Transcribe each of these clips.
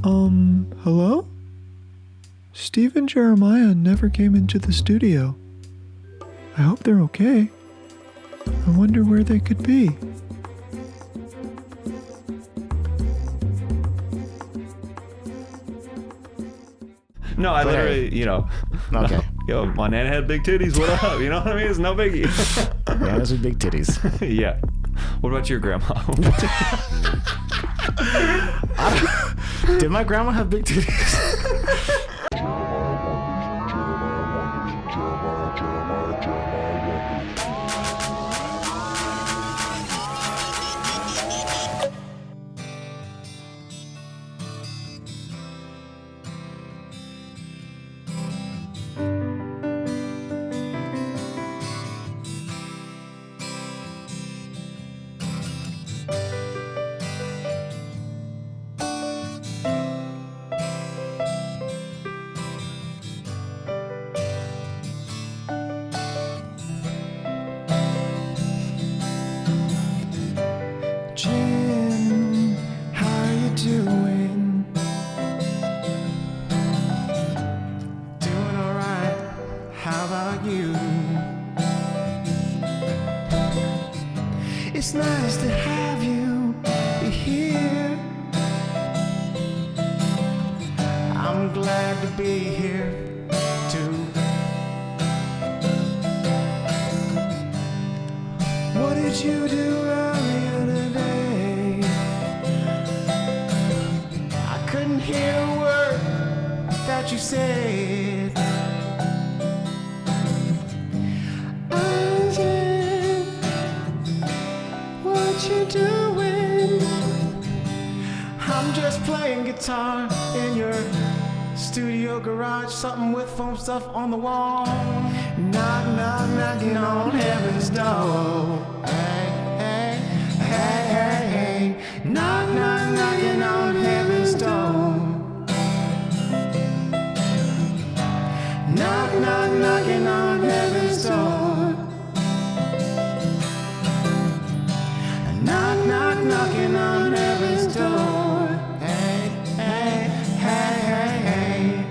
Hello? Steve and Jeremiah never came into the studio. I hope they're okay. I wonder where they could be. No, I literally, you know. Okay. Yo, my nana had big titties. What up? You know what I mean? It's no biggie. Nanas with big titties. Yeah. What about your grandma? Did my grandma have big titties? Jim, how you doing? Doing alright. How about you? It's nice to have you here. I'm glad to be here too. What did you do earlier today? I couldn't hear a word that you said. Isaac, what you doing? I'm just playing guitar in your studio garage, something with foam stuff on the wall. Knock, knock, knocking on heaven's door. Hey, hey, hey, hey, hey. Knock, knock, knocking on heaven's door. Knock, knock, knocking on heaven's door. Knock, knock, knocking on heaven's door. Hey, hey, hey, hey, hey.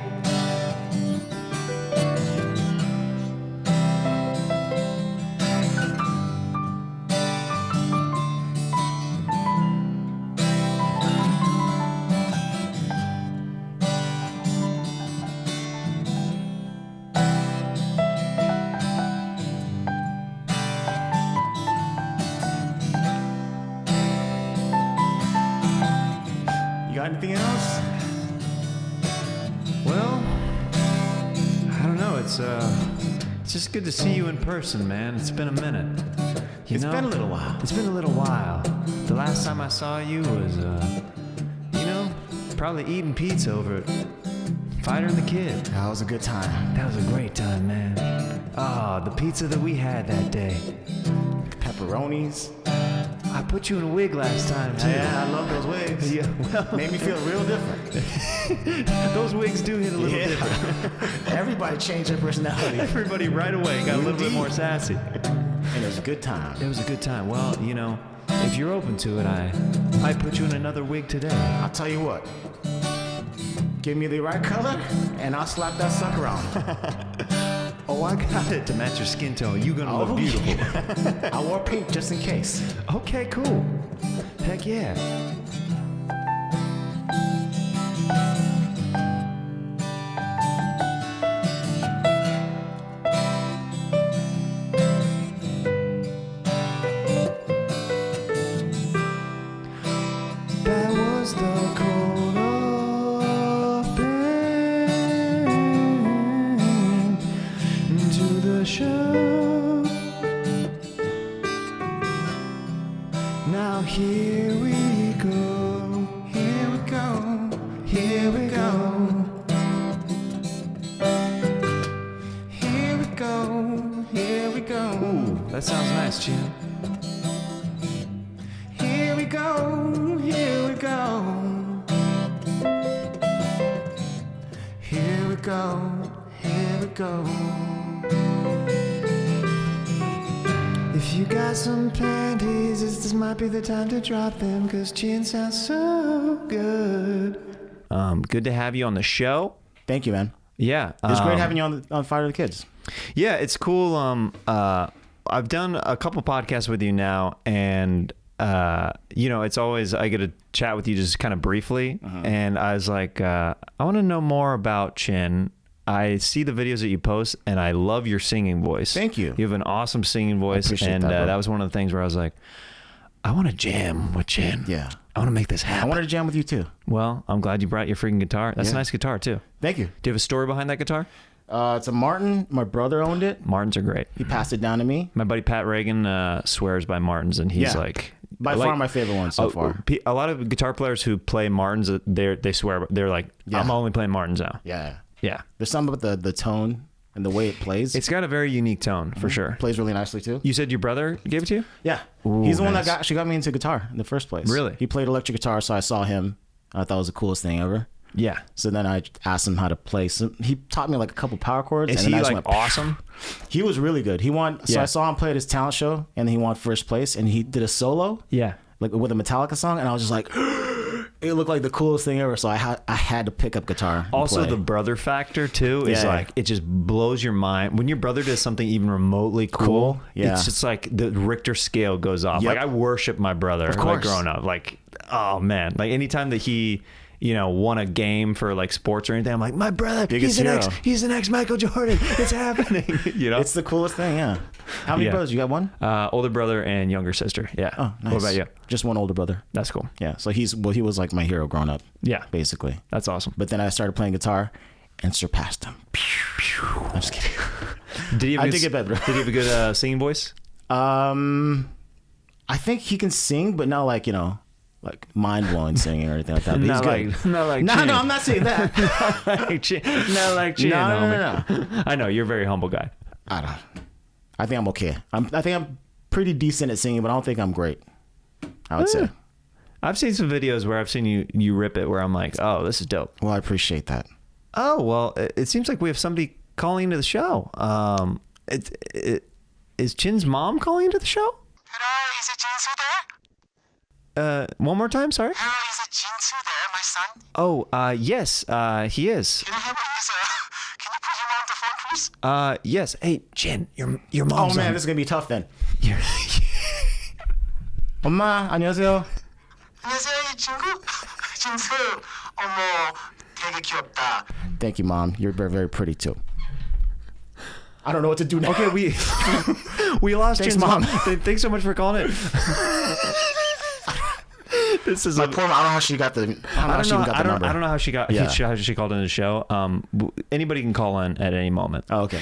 You got anything else? Well, I don't know. It's just good to see you in person, man. It's been a minute. It's been a little while. It's been a little while. The last time I saw you was, probably eating pizza over at Fighter and the Kid. That was a good time. That was a great time, man. Ah, the pizza that we had that day. Pepperonis. I put you in a wig last time, too. Yeah, I love those wigs. Yeah, well, Made me feel real different. those wigs do hit a little different. Everybody changed their personality. Everybody right away got a little bit Indeed. more sassy. And it was a good time. It was a good time. Well, if you're open to it, I might put you in another wig today. I'll tell you what. Give me the right color, and I'll slap that sucker on. Oh, I got it to match your skin tone. You're gonna look beautiful. I wore pink just in case. Okay, cool. Heck yeah. That was the cold open to the show. Now here we go, here we go, here we go. Here we go, here we go. Ooh, that sounds nice, Jim. Here we go, here we go. Here we go, here we go. If you got some panties, this might be the time to drop them, 'cause Chin sounds so good. Good to have you on the show. Thank you, man. Yeah. It's great having you on Fight of the Kids. Yeah, it's cool. I've done a couple podcasts with you now, and it's always I get to chat with you just kind of briefly, and I was like, I want to know more about Chin. I see the videos that you post, and I love your singing voice. Thank you. You have an awesome singing voice, and that was one of the things where I was like, I want to jam with Chin. Yeah. I want to make this happen. I wanted to jam with you too. Well, I'm glad you brought your freaking guitar. That's a nice guitar too. Thank you. Do you have a story behind that guitar? It's a Martin. My brother owned it. Martins are great. He passed it down to me. My buddy Pat Reagan swears by Martins, and he's like... By far my favorite one so far. A lot of guitar players who play Martins, they swear, they're like, I'm only playing Martins now. Yeah. Yeah. There's something about the tone and the way it plays. It's got a very unique tone, for sure. Plays really nicely too. You said your brother gave it to you? Yeah. Ooh, he's the one that actually got me into guitar in the first place. Really? He played electric guitar, so I saw him. I thought it was the coolest thing ever. Yeah. So then I asked him how to play. So he taught me like a couple power chords. Is and he then like awesome? He was really good. He won. So I saw him play at his talent show, and he won first place, and he did a solo. Yeah. Like with a Metallica song, and I was just like, it looked like the coolest thing ever. So I had to pick up guitar. Also, the brother factor too is like it just blows your mind when your brother does something even remotely cool. Yeah, it's just like the Richter scale goes off. Yep. Like I worship my brother. Of course. Like growing up, like oh man, like anytime that he won a game for like sports or anything, I'm like, my brother, he's the next Michael Jordan. It's happening. It's the coolest thing. Yeah. How many brothers? You got one? Older brother and younger sister. Yeah. Oh, nice. What about you? Just one older brother. That's cool. Yeah. So he was like my hero growing up. Yeah. Basically. That's awesome. But then I started playing guitar and surpassed him. I'm just kidding. I did get better. Did he have a good singing voice? I think he can sing, but not like, like mind-blowing singing or anything like that. But not he's good. Like no, I'm not saying that. Not like Chin. No. I know you're a very humble guy. I think I'm okay. I think I'm pretty decent at singing, but I don't think I'm great. I would say. I've seen some videos where I've seen you rip it, where I'm like, oh, this is dope. Well, I appreciate that. Oh well, it seems like we have somebody calling into the show. Is Chin's mom calling into the show? Hello, is it Jinsu there? One more time, sorry. Hello, is it Jinsu there, my son? Oh, yes, he is. Can you put him on the phone, please? Yes. Hey, Chin, your mom's Oh man, on. this is gonna be tough then. 엄마, 안녕하세요. 안녕하세요, 이 친구. 진수. 어머, 되게 귀엽다. Thank you, Mom. You're very, very pretty too. I don't know what to do now. Okay, we lost Thanks, Chin's Mom. Thanks so much for calling in. This is my poor mom. I don't know how she got the. number. I don't know how she got. How she called in the show. Anybody can call in at any moment. Oh, okay.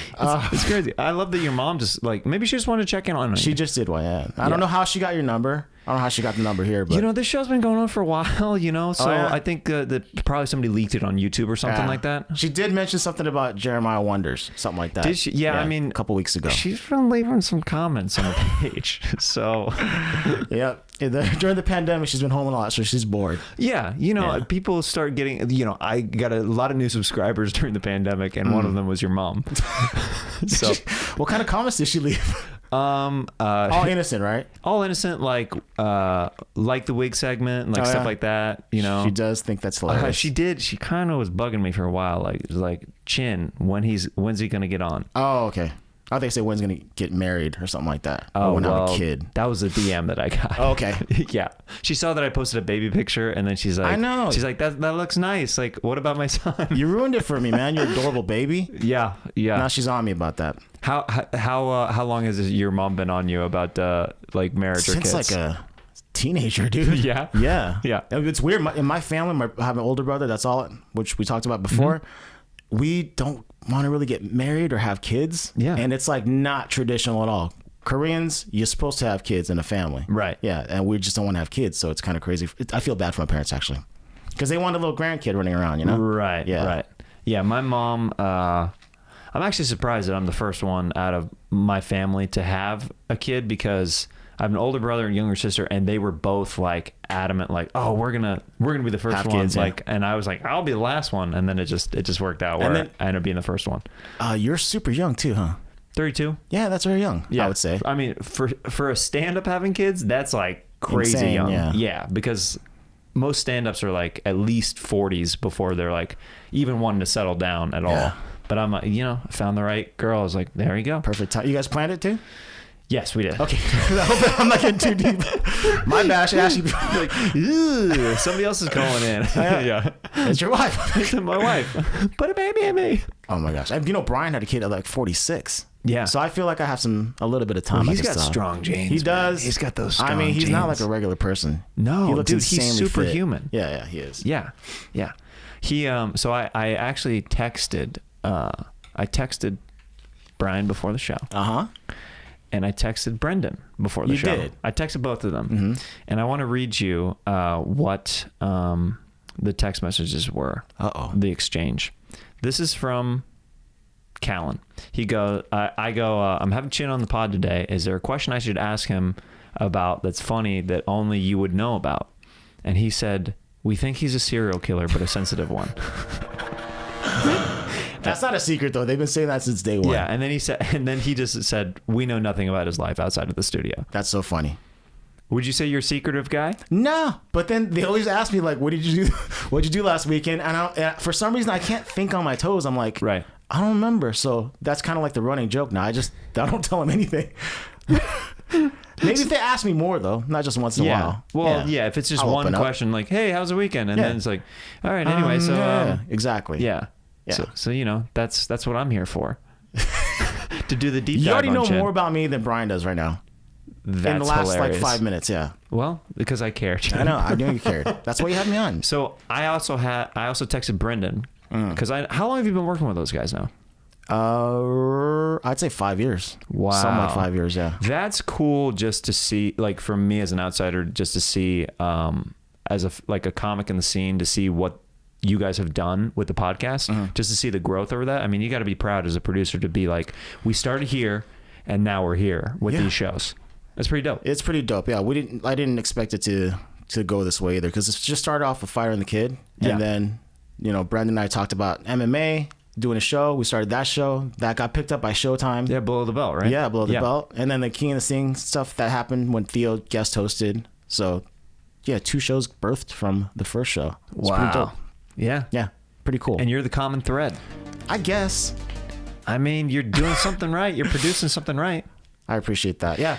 It's crazy. I love that your mom just like maybe she just wanted to check in on you. She just did one. Yeah. I don't know how she got your number. I don't know how she got the number here, but this show's been going on for a while. So I think that probably somebody leaked it on YouTube or something like that. She did mention something about Jeremiah Wonders, something like that. Did she? Yeah, I mean, a couple weeks ago. She's been leaving some comments on the page. So yeah. During the pandemic, she's been home a lot, so she's bored. Yeah, people start getting. I got a lot of new subscribers during the pandemic, and one of them was your mom. So, what kind of comments did she leave? All innocent, right? All innocent, like the wig segment, like stuff like that. She does think that's hilarious. She did. She kind of was bugging me for a while. Like Chin, when's he gonna get on? Oh, okay. I think say when's gonna get married or something like that. Oh, or when I have a kid. That was a DM that I got. Oh, okay. Yeah. She saw that I posted a baby picture, and then she's like, I know. She's like, that looks nice. Like, what about my son? You ruined it for me, man. You're adorable baby. Yeah. Now she's on me about that. How long has your mom been on you about like marriage or kids? Since like a teenager, dude. Yeah. Yeah. Yeah. It's weird. In my family, I have an older brother. That's all. Which we talked about before. Mm-hmm. We don't want to really get married or have kids. Yeah. And it's like not traditional at all. Koreans, you're supposed to have kids in a family. Right. Yeah. And we just don't want to have kids. So it's kind of crazy. I feel bad for my parents, actually. Because they want a little grandkid running around, Right. Yeah. Right. Yeah. My mom, I'm actually surprised that I'm the first one out of my family to have a kid because I have an older brother and younger sister, and they were both like adamant, like, "Oh, we're gonna be the first ones." Like, and I was like, "I'll be the last one," and then it just worked out where I ended up being the first one. You're super young too, huh? 32. Yeah, that's very young. Yeah, I would say. I mean, for a stand-up having kids, that's like crazy insane, young. Yeah, because most stand-ups are like at least 40s before they're like even wanting to settle down at all. But I'm, I found the right girl. I was like, there you go. Perfect time. You guys planned it too? Yes, we did. Okay. I hope I'm not getting too deep. My bad. I should actually be like, somebody else is calling in. Yeah. It's your wife. It's my wife. Put a baby in me. Oh my gosh. Bryan had a kid at like 46. Yeah. So I feel like I have a little bit of time. Well, he's got strong genes. He does. He's got those strong he's genes. not like a regular person. No, he looks dude, he's superhuman. Fit. Yeah, he is. Yeah. He, so I actually texted, Bryan before the show. And I texted Brendan before the show. You did? I texted both of them. And I want to read you what the text messages were. The exchange. This is from Callen. He goes, I go, I'm having Chin on the pod today. Is there a question I should ask him about that's funny that only you would know about? And he said, we think he's a serial killer, but a sensitive one. That's not a secret though. They've been saying that since day one. Yeah, and then he just said, we know nothing about his life outside of the studio. That's so funny. Would you say you're a secretive guy? No, but then they always ask me like, what did you do? What'd you do last weekend? And for some reason I can't think on my toes. I'm like, right. I don't remember. So that's kind of like the running joke now. I don't tell them anything. Maybe if they ask me more though, not just once in a while. Well, yeah. If it's just one question, like, hey, how's the weekend? And then it's like, all right, anyway, so exactly. Yeah. So that's what I'm here for. To do the deep dive. You already know Chin. more about me than Bryan does right now. That's in the last hilarious. like 5 minutes, yeah. Well, because I care. I know. I knew you cared. That's why you had me on. So I also texted Brendan because how long have you been working with those guys now? I'd say 5 years. Wow. Something like 5 years, yeah. That's cool just to see, like for me as an outsider, just to see as a comic in the scene, to see what you guys have done with the podcast, just to see the growth over that. I mean, you got to be proud as a producer to be like, we started here and now we're here with these shows. That's pretty dope. It's pretty dope. Yeah, I didn't expect it to go this way either, because it just started off with Fire and the Kid, and then Brandon and I talked about MMA, doing a show. We started that show that got picked up by Showtime. Yeah, Below the Belt, right? Yeah, Below the Belt, and then the King of the Sing stuff that happened when Theo guest hosted. So yeah, 2 shows birthed from the first show. It's pretty dope. Yeah, pretty cool. And you're the common thread, I guess. I mean, you're doing something right. You're producing something right. I appreciate that. Yeah.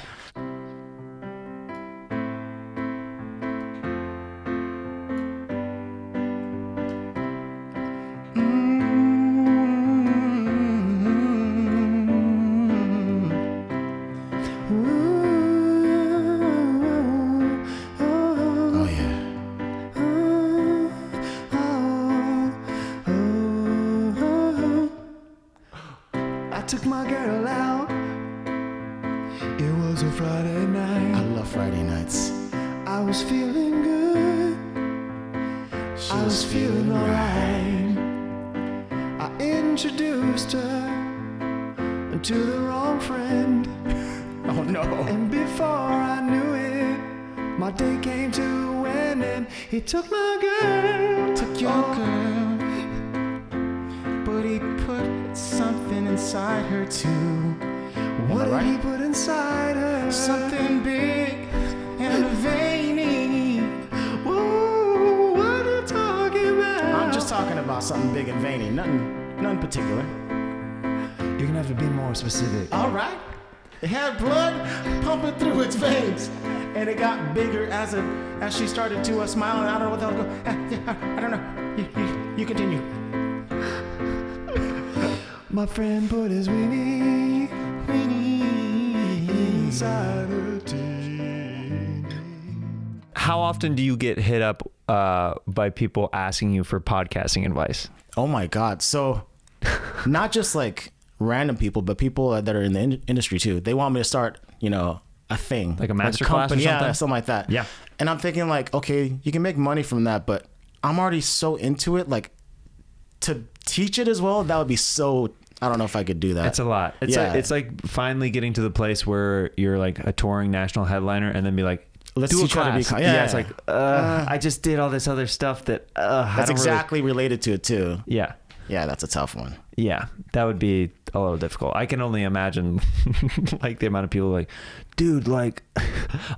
Took my girl, took your girl, but he put something inside her too. What did he put inside her? Something big and veiny. Whoa, what are you talking about? I'm just talking about something big and veiny, nothing particular. You're gonna have to be more specific. All right. It had blood pumping through its veins, and it got bigger as she started to smile. And I don't know what the hell go. I don't know. You continue. My friend put his weenie inside her teeny. How often do you get hit up by people asking you for podcasting advice? Oh my God! So, not just like random people, but people that are in the industry too. They want me to start, a thing, like a master class or something? Yeah, something like that. Yeah. And I'm thinking like, okay, you can make money from that, but I'm already so into it. Like, to teach it as well, that would be so. I don't know if I could do that. It's a lot. It's like finally getting to the place where you're like a touring national headliner, and then be like, let's do a teach how to be. class. Yeah, it's like I just did all this other stuff that that's exactly related to it too. Yeah. Yeah, that's a tough one. Yeah, that would be a little difficult. I can only imagine like the amount of people like, dude, like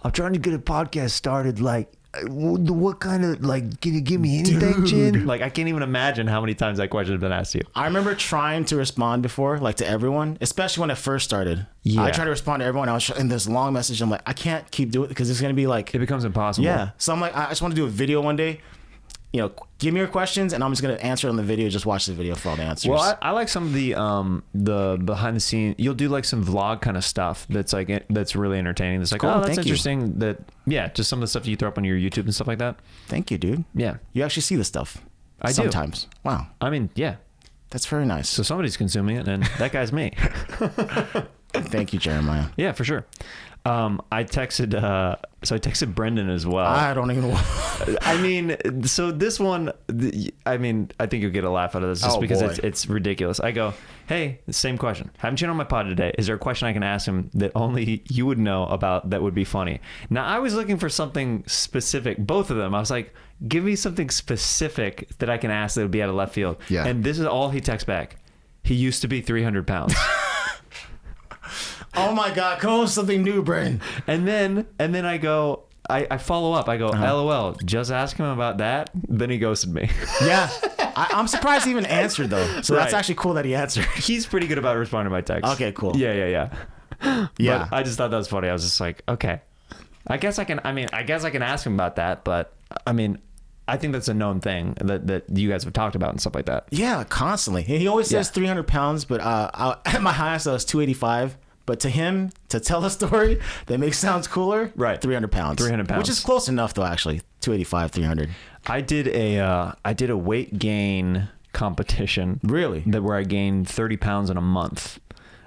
I'm trying to get a podcast started. Like, what kind of, like, can you give me anything, Chin? Like, I can't even imagine how many times that question has been asked to you. I remember trying to respond before, like to everyone, especially when I first started. Yeah. I tried to respond to everyone. I was in this long message. I'm like, I can't keep doing it because it's going to be like, It becomes impossible. yeah. So I'm like, I just want to do a video one day. You know, give me your questions and I'm just going to answer it on the video. Just watch the video for all the answers. Well, I like some of the behind the scene. You'll do like some vlog kind of stuff that's like that's really entertaining. That's like, Cool, oh, that's thank you. interesting. That just some of the stuff you throw up on your YouTube and stuff like that. Thank you, dude. Yeah, You actually see the stuff. I do. Sometimes. Wow. I mean, yeah. That's very nice. So somebody's consuming it, and that guy's me. Thank you, Jeremiah. Yeah, for sure. I texted Brendan as well. I don't even know. I mean, so this one, I mean, I think you'll get a laugh out of this just because it's ridiculous. I go, hey, same question. Haven't you on my pod today? Is there a question I can ask him that only you would know about that would be funny? Now, I was looking for something specific. Both of them. I was like, give me something specific that I can ask that would be out of left field. Yeah. And this is all he texts back. He used to be 300 pounds. Oh my God, come on with something new, Brandon. And then I go, I follow up. I go, LOL, just ask him about that. Then he ghosted me. Yeah. I'm surprised he even answered though. So that's Right. actually cool that he answered. He's pretty good about responding to my texts. Okay, cool. Yeah. Yeah. But I just thought that was funny. I was just like, okay. I guess I can ask him about that, but I mean, I think that's a known thing that you guys have talked about and stuff like that. Yeah, constantly. He always says 300 pounds, but at my highest I was 285. But to him, to tell a story that makes sounds cooler, Right. 300 pounds. 300 pounds. Which is close enough though, actually. 285, 300. I did a weight gain competition. Really? Where I gained 30 pounds in a month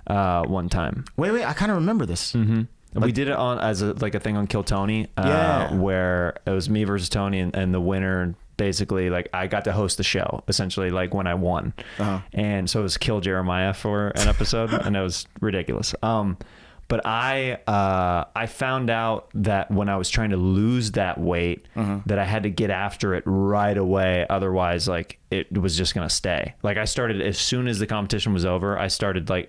one time. Wait, I kind of remember this. Mm-hmm. We did it on as a thing on Kill Tony, where it was me versus Tony, and the winner basically, like, I got to host the show essentially, like when I won, and so it was Kill Jeremiah for an episode, and it was ridiculous. But I found out that when I was trying to lose that weight, that I had to get after it right away. Otherwise, like, it was just going to stay. Like, I started as soon as the competition was over, I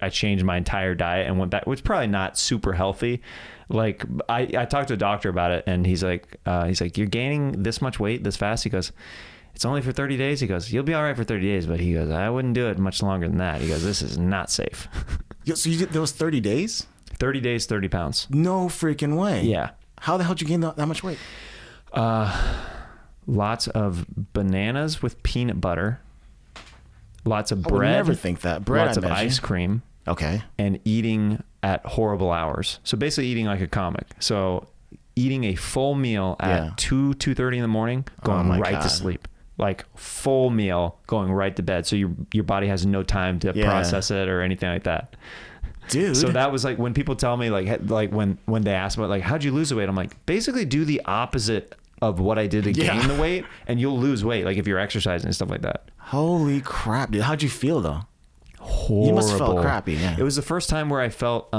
changed my entire diet and went back, which is probably not super healthy. Like, I talked to a doctor about it, and he's like, you're gaining this much weight this fast? He goes, it's only for 30 days. He goes, you'll be all right for 30 days. But he goes, I wouldn't do it much longer than that. He goes, this is not safe. So you did those 30 days? 30 days, 30 pounds. No freaking way. Yeah. How the hell did you gain that much weight? Lots of bananas with peanut butter. Lots of I would bread. never think that. Bread, Lots I of imagine. ice cream. Okay. And eating at horrible hours. So basically eating like a comic. So eating a full meal at 2:30 in the morning, going right to sleep. Like, full meal, going right to bed. So your body has no time to process it or anything like that. Dude. So that was like, when people tell me like when they ask about like, how'd you lose the weight? I'm like, basically do the opposite of what I did to gain the weight, and you'll lose weight. Like, if you're exercising and stuff like that. Holy crap, dude. How'd you feel though? Horrible. You must have felt crappy. Yeah. It was the first time where I felt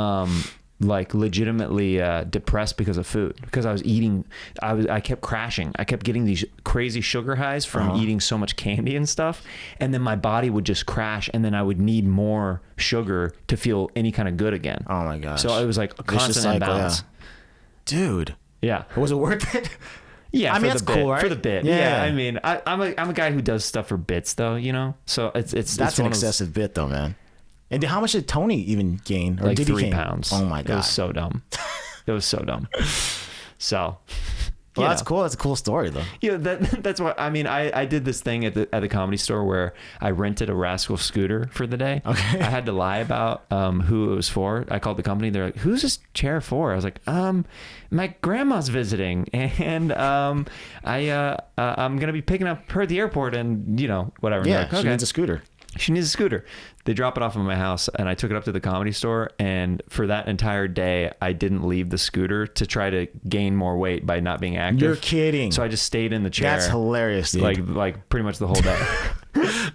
like legitimately depressed because of food, because I was eating. I kept crashing. I kept getting these crazy sugar highs from eating so much candy and stuff, and then my body would just crash, and then I would need more sugar to feel any kind of good again. Oh my gosh. So it was like a constant imbalance. Dude. Yeah. Was it worth it? Yeah, I mean, that's cool, right? For the bit. Yeah. I mean, I'm a guy who does stuff for bits, though, you know? So that's an excessive bit, though, man. And how much did Tony even gain? Or like did 3 he gain? pounds. Oh, my God. It was so dumb. It was so dumb. So... Well, that's cool. That's a cool story, though. Yeah, that's what I mean. I did this thing at the comedy store where I rented a Rascal scooter for the day. Okay. I had to lie about who it was for. I called the company. They're like, "Who's this chair for?" I was like, my grandma's visiting, and I'm gonna be picking up her at the airport, and whatever. Yeah, like, okay. she needs a scooter. She needs a scooter. They drop it off at my house, and I took it up to the comedy store. And for that entire day, I didn't leave the scooter to try to gain more weight by not being active. You're kidding. So I just stayed in the chair. That's hilarious, dude. Like pretty much the whole day.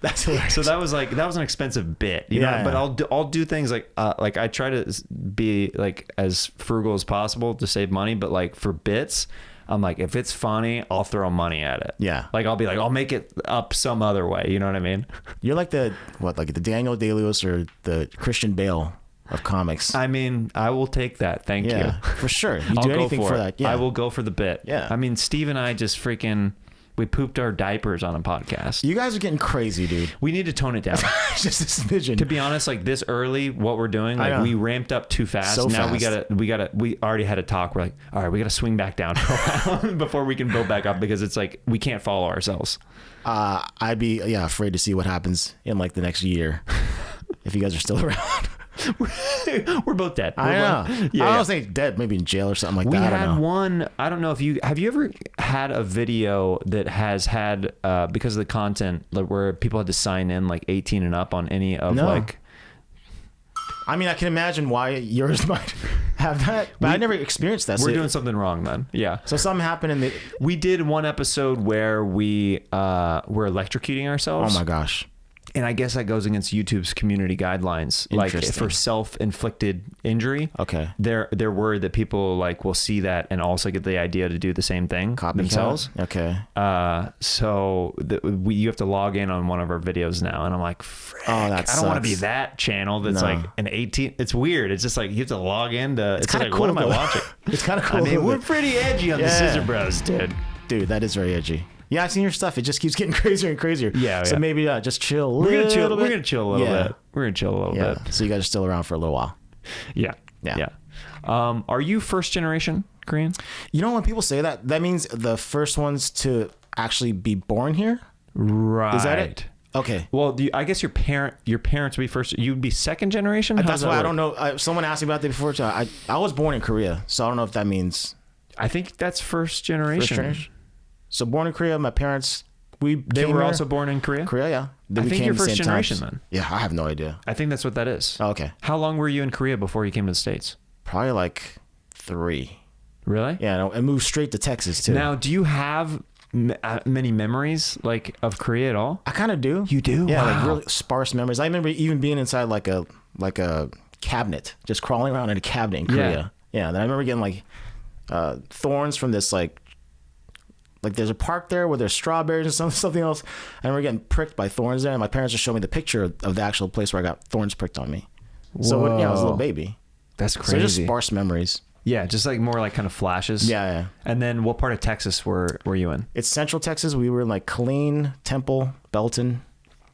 That's hilarious. So that was an expensive bit, you know. But I'll do things like I try to be like as frugal as possible to save money. But like for bits, I'm like, if it's funny, I'll throw money at it. Yeah. Like, I'll be like, I'll make it up some other way. You know what I mean? You're like the Daniel Day-Lewis or the Christian Bale of comics. I mean, I will take that. Thank you. For sure. You I'll do go anything for it. that. Yeah. I will go for the bit. Yeah. I mean, Steve and I just we pooped our diapers on a podcast. You guys are getting crazy, dude. We need to tone it down. Just a smidgen. To be honest, like this early, what we're doing, like we ramped up too fast. So now fast. we already had a talk. We're like, all right, we got to swing back down for a while before we can build back up, because it's like we can't follow ourselves. I'd be afraid to see what happens in like the next year if you guys are still around. We're both dead. I know. Yeah, I was thinking dead, maybe in jail or something like we that. had one. I don't know if you ever had a video that has had because of the content, like, where people had to sign in like 18 and up on any of like. I mean, I can imagine why yours might have that, but I never experienced that. We're doing something wrong then. Yeah. So something happened in the. We did one episode where we were electrocuting ourselves. Oh my gosh. And I guess that goes against YouTube's community guidelines, like for self-inflicted injury. Okay. They're worried that people like will see that and also get the idea to do the same thing themselves. Okay. So you have to log in on one of our videos now, and I'm like, frick, I don't want to be that channel that's like an 18. It's weird. It's just like you have to log into. It's kind of like, cool. what am I watching? It's kind of cool. I mean, we're pretty edgy on the Scissor Bros, dude. Dude, that is very edgy. Yeah, I've seen your stuff. It just keeps getting crazier and crazier. Yeah. So maybe just chill a little bit. We're gonna chill a little bit. We're gonna chill a little bit. So you guys are still around for a little while. Yeah. Are you first generation Korean? You know, when people say that, that means the first ones to actually be born here? Right. Is that it? Okay. Well, I guess your parents would be first. You'd be second generation. That's why I don't know. Someone asked me about that before. I was born in Korea, so I don't know if that means. I think that's first generation. First generation. So born in Korea, my parents. They were also born in Korea. Yeah. I think you're first generation then. Yeah, I have no idea. I think that's what that is. Oh, okay. How long were you in Korea before you came to the States? Probably like 3. Really? Yeah, and moved straight to Texas too. Now, do you have many memories like of Korea at all? I kind of do. You do? Yeah, Wow. like really sparse memories. I remember even being inside like a cabinet, just crawling around in a cabinet in Korea. Yeah. Then I remember getting like thorns from this like there's a park there where there's strawberries and something else. I remember getting pricked by thorns there, and my parents just showed me the picture of the actual place where I got thorns pricked on me. Whoa. So I was a little baby. That's crazy. So just sparse memories. Yeah, just like more like kind of flashes. Yeah. And then what part of Texas were you in? It's Central Texas. We were in like Killeen, Temple, Belton.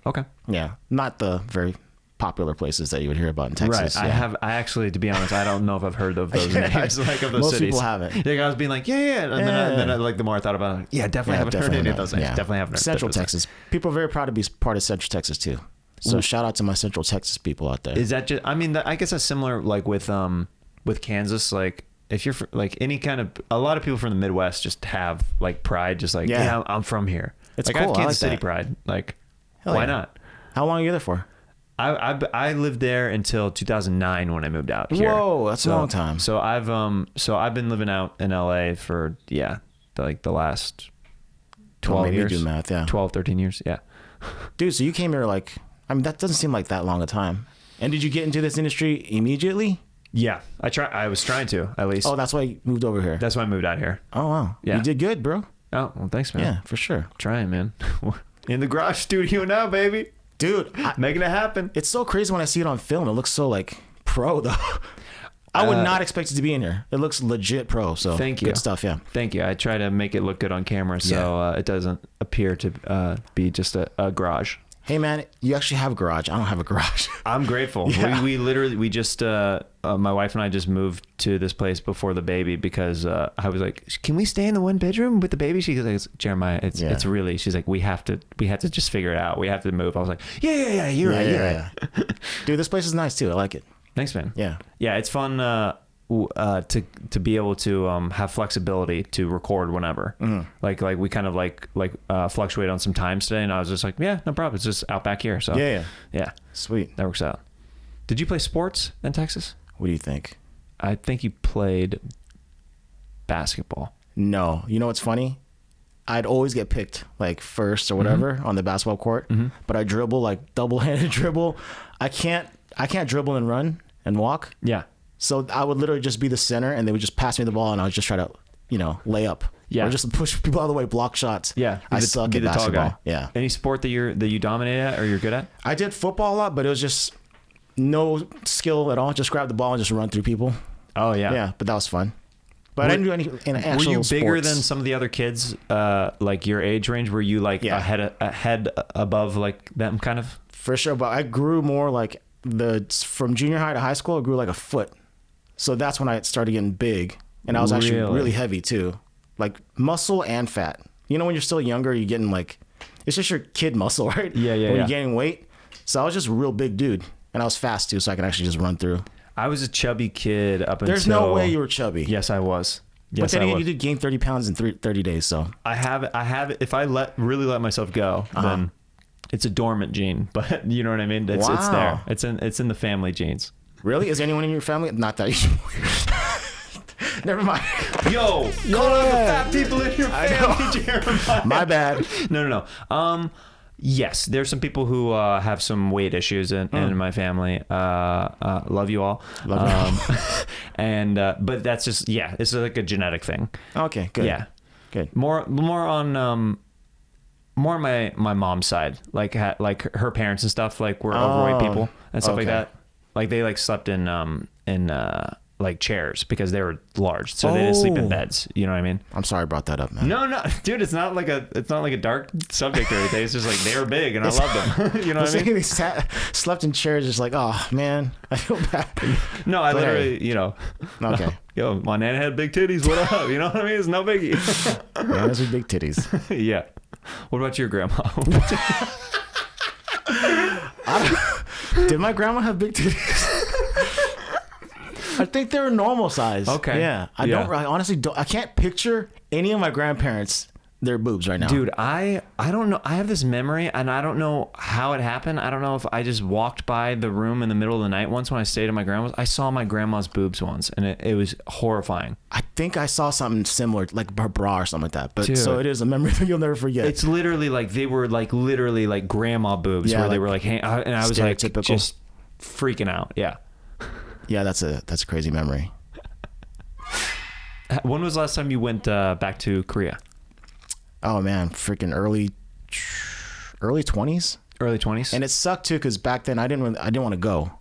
Okay. Yeah, not the very popular places that you would hear about in Texas. Right. Yeah. I actually, to be honest, I don't know if I've heard of those names, like of those Most cities. people haven't. Yeah, I was being like, yeah. And then I, like the more I thought about it, definitely haven't heard any of those names. Yeah. Definitely haven't heard. Central Texas. People are very proud to be part of Central Texas too. So shout out to my Central Texas people out there. Is that just? I mean, I guess that's similar, like with Kansas. Like if you're like any kind of, a lot of people from the Midwest just have like pride, just like I'm from here. It's like cool. I have Kansas like City that. pride. Like Hell why yeah. not? How long are you there for? I lived there until 2009 when I moved out here. Whoa, that's a long time. So I've been living out in LA for like the last 12 years. Do math, 12, 13 years, yeah. Dude, so you came here like, I mean, that doesn't seem like that long a time. And did you get into this industry immediately? Yeah, I was trying to, at least. Oh, that's why you moved over here. That's why I moved out here. Oh wow, Yeah. You did good, bro. Oh, well, thanks, man. Yeah, for sure. Trying, man. In the garage studio now, baby. Dude, Making it happen. it's so crazy when I see it on film. It looks so like pro though. I would not expect it to be in here. It looks legit pro. So Thank you. Good stuff. Yeah. Thank you. I try to make it look good on camera so it doesn't appear to be just a garage. Hey man, you actually have a garage. I don't have a garage. I'm grateful. Yeah. We just my wife and I just moved to this place before the baby because I was like, can we stay in the one bedroom with the baby? She's like, Jeremiah, it's really, she's like, we have to just figure it out. We have to move. I was like, yeah, you're right. Dude, this place is nice too. I like it. Thanks, man. Yeah. Yeah, it's fun to be able to have flexibility to record whenever. Mm-hmm. Like we kind of fluctuate on some times today, and I was just like, yeah, no problem. It's just out back here. So yeah, Sweet. that works out. Did you play sports in Texas? What do you think? I think you played basketball. No. You know what's funny? I'd always get picked like first or whatever on the basketball court, but I dribble like double-handed dribble. I can't dribble and run and walk. Yeah. So I would literally just be the center, and they would just pass me the ball, and I would just try to, lay up. Yeah. Or just push people out of the way, block shots. Yeah. I suck be at the tall basketball. guy. Yeah. Any sport that you dominate at or you're good at? I did football a lot, but it was just no skill at all. Just grab the ball and just run through people. Oh yeah. Yeah, but that was fun. But I didn't do any in actual Were you bigger sports. than some of the other kids, like your age range? Were you like ahead above like them kind of? For sure, but I grew more like from junior high to high school. I grew like a foot, so that's when I started getting big, and I was actually really heavy too, like muscle and fat. You know, when you're still younger, you're getting like, it's just your kid muscle, right? Yeah. When you're gaining weight, so I was just a real big dude, and I was fast too, so I could actually just run through. I was a chubby kid up until. There's no way you were chubby. Yes, I was. Yes, but then again, you did gain 30 pounds in 30 days, so. I have. If I really let myself go, then it's a dormant gene. But you know what I mean? It's there. It's in the family genes. Really? Is anyone in your family? Not that you. Never mind. Yo, call out the fat people in your family, Jeremiah. My bad. No. Yes, there's some people who have some weight issues in my family. Love you all. And but that's just it's like a genetic thing. Okay, good. Yeah, good. More on my mom's side, like her parents and stuff, like were overweight people and stuff like that. Like they like slept in like chairs because they were large, so they didn't sleep in beds. You know what I mean? I'm sorry I brought that up, man. No, dude, it's not like a dark subject or anything. It's just like they were big and I loved them. You know what I mean? They slept in chairs, just like, oh man, I feel bad. No, I literally, Okay. Yo, my nana had big titties. What up? You know what I mean? It's no biggie. Yeah, those are big titties. Yeah. What about your grandma? Did my grandma have big titties? I think they were normal size. Okay. Yeah. I honestly don't. I can't picture any of my grandparents, their boobs right now. Dude, I don't know. I have this memory and I don't know how it happened. I don't know if I just walked by the room in the middle of the night once when I stayed at my grandma's. I saw my grandma's boobs once and it was horrifying. I think I saw something similar, like her bra or something like that. But Dude. So it is a memory that you'll never forget. It's literally like they were like literally like grandma boobs where they were like, hey, and I was like just freaking out. Yeah. Yeah, that's a crazy memory. When was the last time you went back to Korea? Oh man, freaking early 20s. Early 20s. And it sucked too because back then I didn't want to go.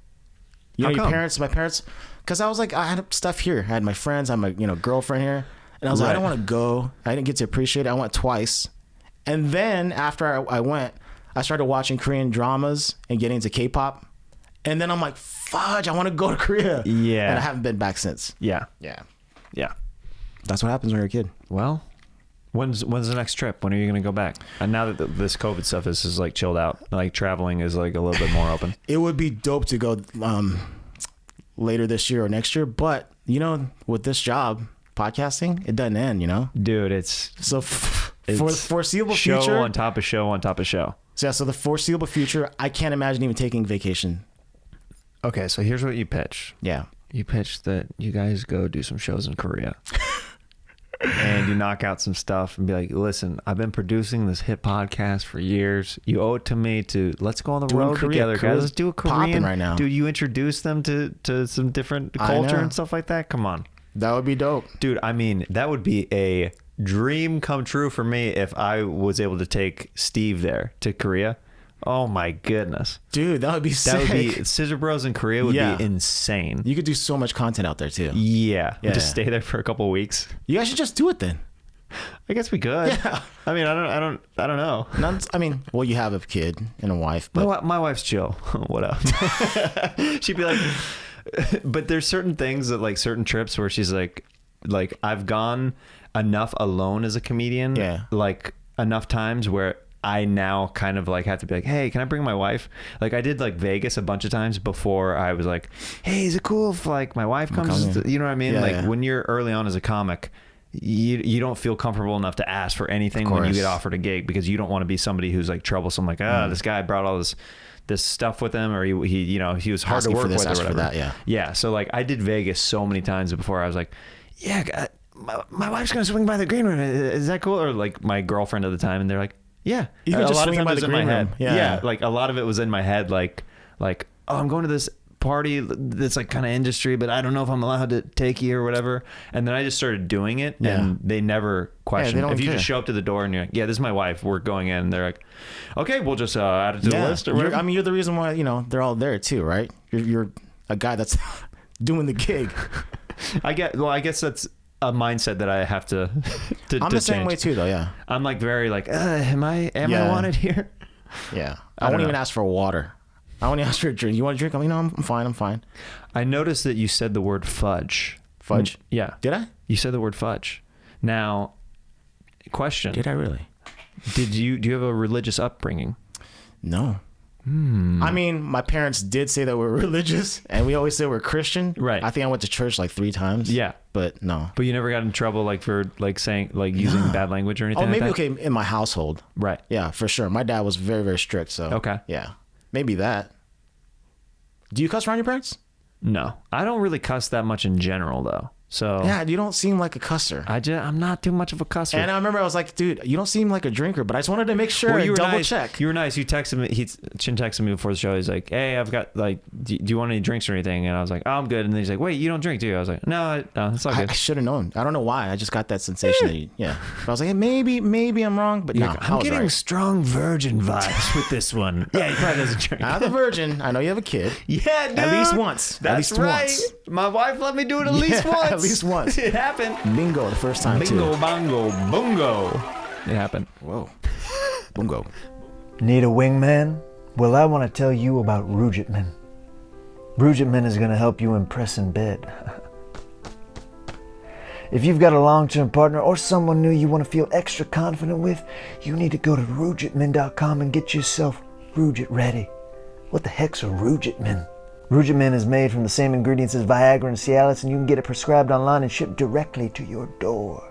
You know, my parents, because I was like, I had stuff here. I had my friends, I had my girlfriend here, and I was like, I don't want to go. I didn't get to appreciate it. I went twice, and then after I went, I started watching Korean dramas and getting into K-pop. And then I'm like, fudge, I want to go to Korea. Yeah. And I haven't been back since. Yeah. That's what happens when you're a kid. Well, when's the next trip? When are you going to go back? And now that this COVID stuff is like chilled out, like traveling is like a little bit more open. It would be dope to go later this year or next year. But, with this job, podcasting, it doesn't end, Dude, it's... So for the foreseeable show future... on top of show on top of show. So the foreseeable future, I can't imagine even taking vacation. Okay, so here's what you pitch. Yeah. You pitch that you guys go do some shows in Korea. And you knock out some stuff and be like, listen, I've been producing this hit podcast for years. You owe it to me to let's go on the road together, guys. Let's do a Korean right now. Dude, you introduce them to some different culture and stuff like that. Come on. That would be dope. Dude, I mean, that would be a dream come true for me if I was able to take Steve there to Korea. Oh my goodness. Dude, that would be sick. That would be Scissor Bros in Korea would be insane. You could do so much content out there too. Yeah. Just stay there for a couple of weeks. You guys should just do it then. I guess we could. Yeah. I mean, I don't know. Well, you have a kid and a wife, but my wife's chill. What up? She'd be like, but there's certain things that like certain trips where she's like I've gone enough alone as a comedian. Yeah. Like enough times where I now kind of like have to be like, hey, can I bring my wife? Like I did like Vegas a bunch of times before I was like, hey, is it cool if like my wife comes? You know what I mean? When you're early on as a comic, you don't feel comfortable enough to ask for anything when you get offered a gig because you don't want to be somebody who's like troublesome. Like, this guy brought all this stuff with him, or he was hard to work with or whatever. Yeah. So like I did Vegas so many times before I was like, yeah, my wife's gonna swing by the green room. Is that cool? Or like my girlfriend at the time, and they're like, yeah. Even just swinging by the green room. Yeah. Like a lot of it was in my head. Like, oh, I'm going to this party that's like kind of industry, but I don't know if I'm allowed to take you or whatever. And then I just started doing it, and they never question. If you just show up to the door and you're like, yeah, this is my wife, we're going in, and they're like, okay, we'll just add it to the list or whatever. You're the reason why they're all there too, right? You're a guy that's doing the gig. I guess that's a mindset that I have to I'm the same way too, though. Yeah. I'm like very like, am I wanted here? Yeah. I won't even ask for water. I won't even ask for a drink. You want a drink? No, I'm fine. I noticed that you said the word fudge. Fudge? Yeah. Did I? You said the word fudge. Now, question. Did I really? Do you have a religious upbringing? No. I mean, my parents did say that we're religious, and we always say we're Christian. Right. I think I went to church like 3 times. Yeah. But no. But you never got in trouble like for like saying like using bad language or anything Oh, maybe like that? okay in my household. Right. Yeah, for sure. My dad was very, very strict. So okay. Yeah. Maybe that. Do you cuss around your parents? No. I don't really cuss that much in general though. So yeah, you don't seem like a cusser. I'm not too much of a cusser. And I remember I was like, dude, you don't seem like a drinker, but I just wanted to make sure and double check. You were nice. You texted me. Chin texted me before the show. He's like, hey, I've got like, do you want any drinks or anything? And I was like, oh, I'm good. And then he's like, wait, you don't drink, do you? I was like, no, it's all good. I should have known. I don't know why. I just got that sensation that yeah. But I was like, hey, maybe I'm wrong, but no. I'm getting strong virgin vibes with this one. Yeah, he probably doesn't drink. Not the virgin. I know you have a kid. Yeah, dude. At least once. That's at least right. Once. My wife let me do it at least once. At least once. It happened. Bingo the first time Bingo, too. bongo, bungo. It happened. Whoa. Bungo. Need a wingman? Well, I want to tell you about Rujitman. Rujitman is going to help you impress in bed. If you've got a long-term partner or someone new you want to feel extra confident with, you need to go to Rujitman.com and get yourself Rujit ready. What the heck's a Rujitman? Rujitman is made from the same ingredients as Viagra and Cialis, and you can get it prescribed online and shipped directly to your door.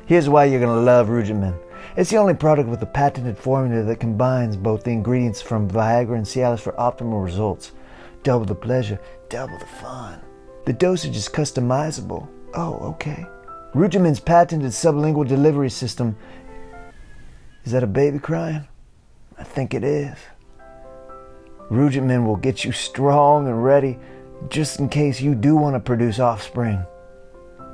Here's why you're going to love Rujitman. It's the only product with a patented formula that combines both the ingredients from Viagra and Cialis for optimal results. Double the pleasure, double the fun. The dosage is customizable. Oh, okay. Rujitman's patented sublingual delivery system. Is that a baby crying? I think it is. Rujitman will get you strong and ready just in case you do want to produce offspring.